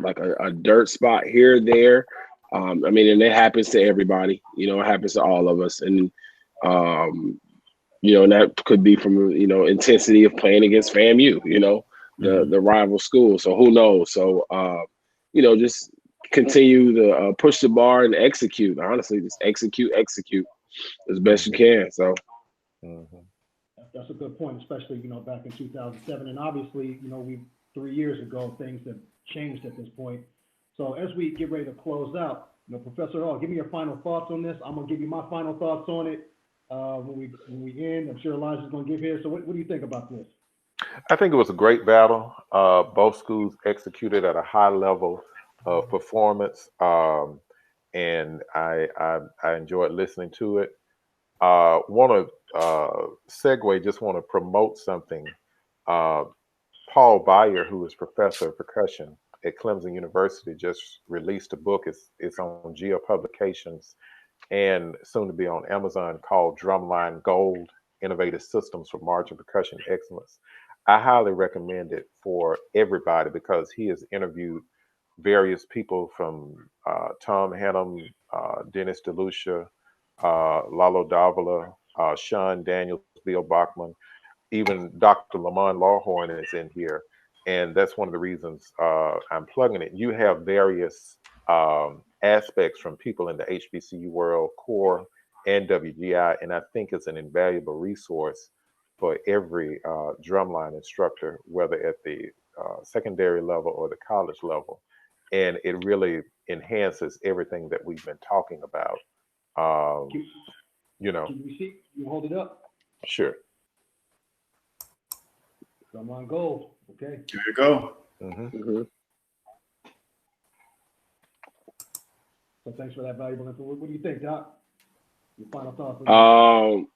like a dirt spot here or there. I mean, and it happens to everybody. It happens to all of us, and um, and that could be from intensity of playing against FAMU. Mhm. The rival school. So who knows? So just continue to push the bar and execute. Honestly, just execute as best you Mhm. can. So Mhm. That's a good point, especially, back in 2007. And obviously, 3 years ago, things have changed at this point. So as we get ready to close out, Professor Hall, give me your final thoughts on this. I'm gonna give you my final thoughts on it. When we end, I'm sure Elijah's gonna give his. So what do you think about this? I think it was a great battle. Both schools executed at a high level of performance, and I enjoyed listening to it. Want to segue, just want to promote something. Uh, Paul Byer, who is professor of percussion at Clemson University, just released a book. It's on Geo Publications and soon to be on Amazon, called Drumline Gold: Innovative Systems for Marching Percussion Excellence. I highly recommend it for everybody because he has interviewed various people from Tom Hannum, Dennis DeLucia, Lalo Davila, Sean Daniels, Bill Bachman, even Dr. Lamont Lawhorn is in here. And that's one of the reasons I'm plugging it. You have various aspects from people in the HBCU world, core and WGI, and I think it's an invaluable resource for every drumline instructor, whether at the secondary level or the college level, and it really enhances everything that we've been talking about. You know, Can you see? You hold it up. sure. Drumline gold. Okay. There you go. Mhm. So thanks for that valuable info. What do you think, Doc? Your final thoughts? On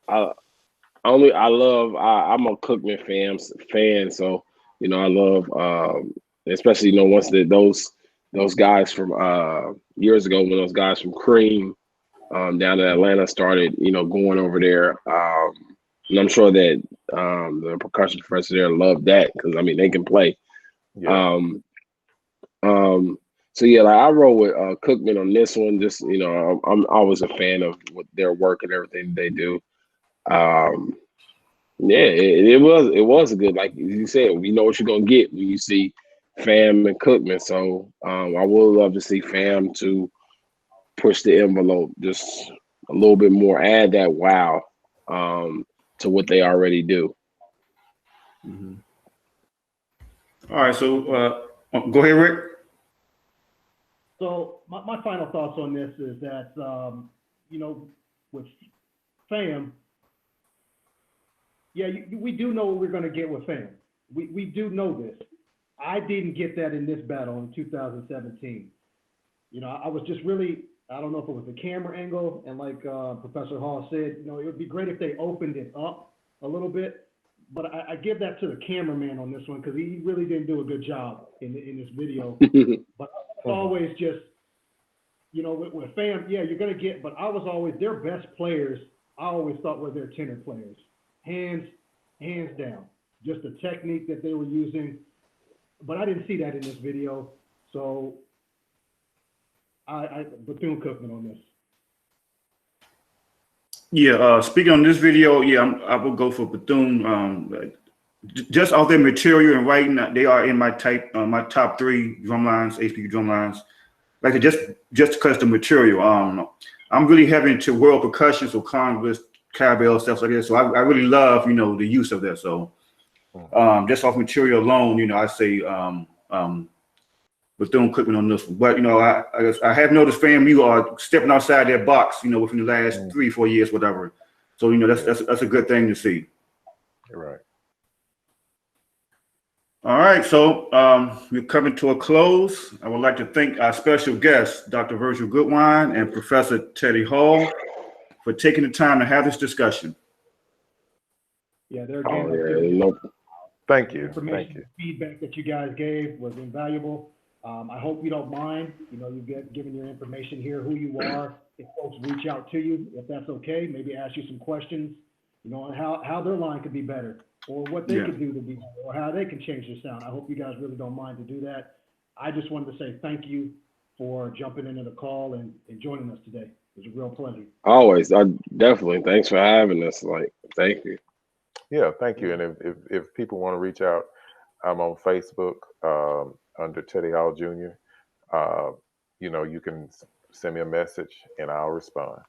I'm a Cookman fan, so I love, especially once those guys from years ago, when those guys from Cream down in Atlanta started going over there, and I'm sure that the percussion professor there loved that, because I mean they can play. Yeah. So yeah, like I roll with Cookman on this one. Just I'm always a fan of what their work and everything they do. Yeah, it was a good, like you said, you know what you're gonna get when you see Fam and Cookman. So I would love to see Fam to push the envelope just a little bit more, add that wow to what they already do. All right, so go ahead, Rick. So my final thoughts on this is that, with Fam, yeah, we do know what we're going to get with Fam. We do know this. I didn't get that in this battle in 2017. I was just really, I don't know if it was the camera angle, and like Professor Hall said, it would be great if they opened it up a little bit. But I give that to the cameraman on this one, because he really didn't do a good job in this video. But I was always just, with Fam, yeah, you're going to get, but I was always, their best players, I always thought were their tenor players. Hands down. Just the technique that they were using. But I didn't see that in this video. So I Bethune-Cookman on this. Yeah, speaking on this video, yeah, I will go for Bethune. Just off their material and writing, they are in my top 3 drumlines, Hbcu drumlines. Like just because the material. I'm really heavy into world percussion, so Congress, cowbell, stuff like that. So I really love the use of that. So just off material alone, I say Bethune-Cookman on this one. But I have noticed FAMU are stepping outside their box, within the last 3-4 years, whatever. So that's a good thing to see. You're right. All right, so we're coming to a close. I would like to thank our special guests, Dr. Virgil Goodwine and Professor Teddy Hall, for taking the time to have this discussion. Yeah, they're Thank you. Information, feedback that you guys gave was invaluable. I hope you don't mind. You get given your information here, who you are. If folks reach out to you, if that's okay, maybe ask you some questions, on how their line could be better, or what they could do to be better, or how they can change their sound. I hope you guys really don't mind to do that. I just wanted to say thank you for jumping into the call and joining us today. It was a real pleasure. Always, definitely. Thanks for having us. Thank you. Yeah, thank you. And if people want to reach out, I'm on Facebook under Teddy Hall Jr. You can send me a message and I'll respond.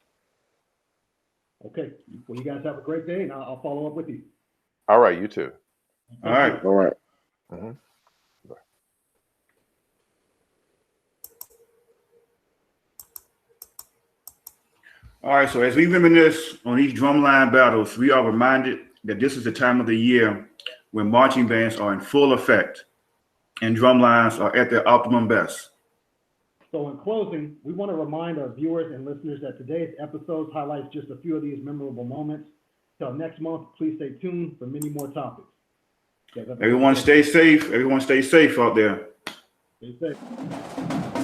Okay. Well, you guys have a great day, and I'll follow up with you. All right, you too. All right. All right. Mm-hmm. All right, so as we reminisce on these drumline battles, we are reminded that this is the time of the year when marching bands are in full effect and drumlines are at their optimum best. So in closing, we want to remind our viewers and listeners that today's episode highlights just a few of these memorable moments. Till next month, please stay tuned for many more topics. Everyone stay safe. Everyone stay safe out there. Stay safe.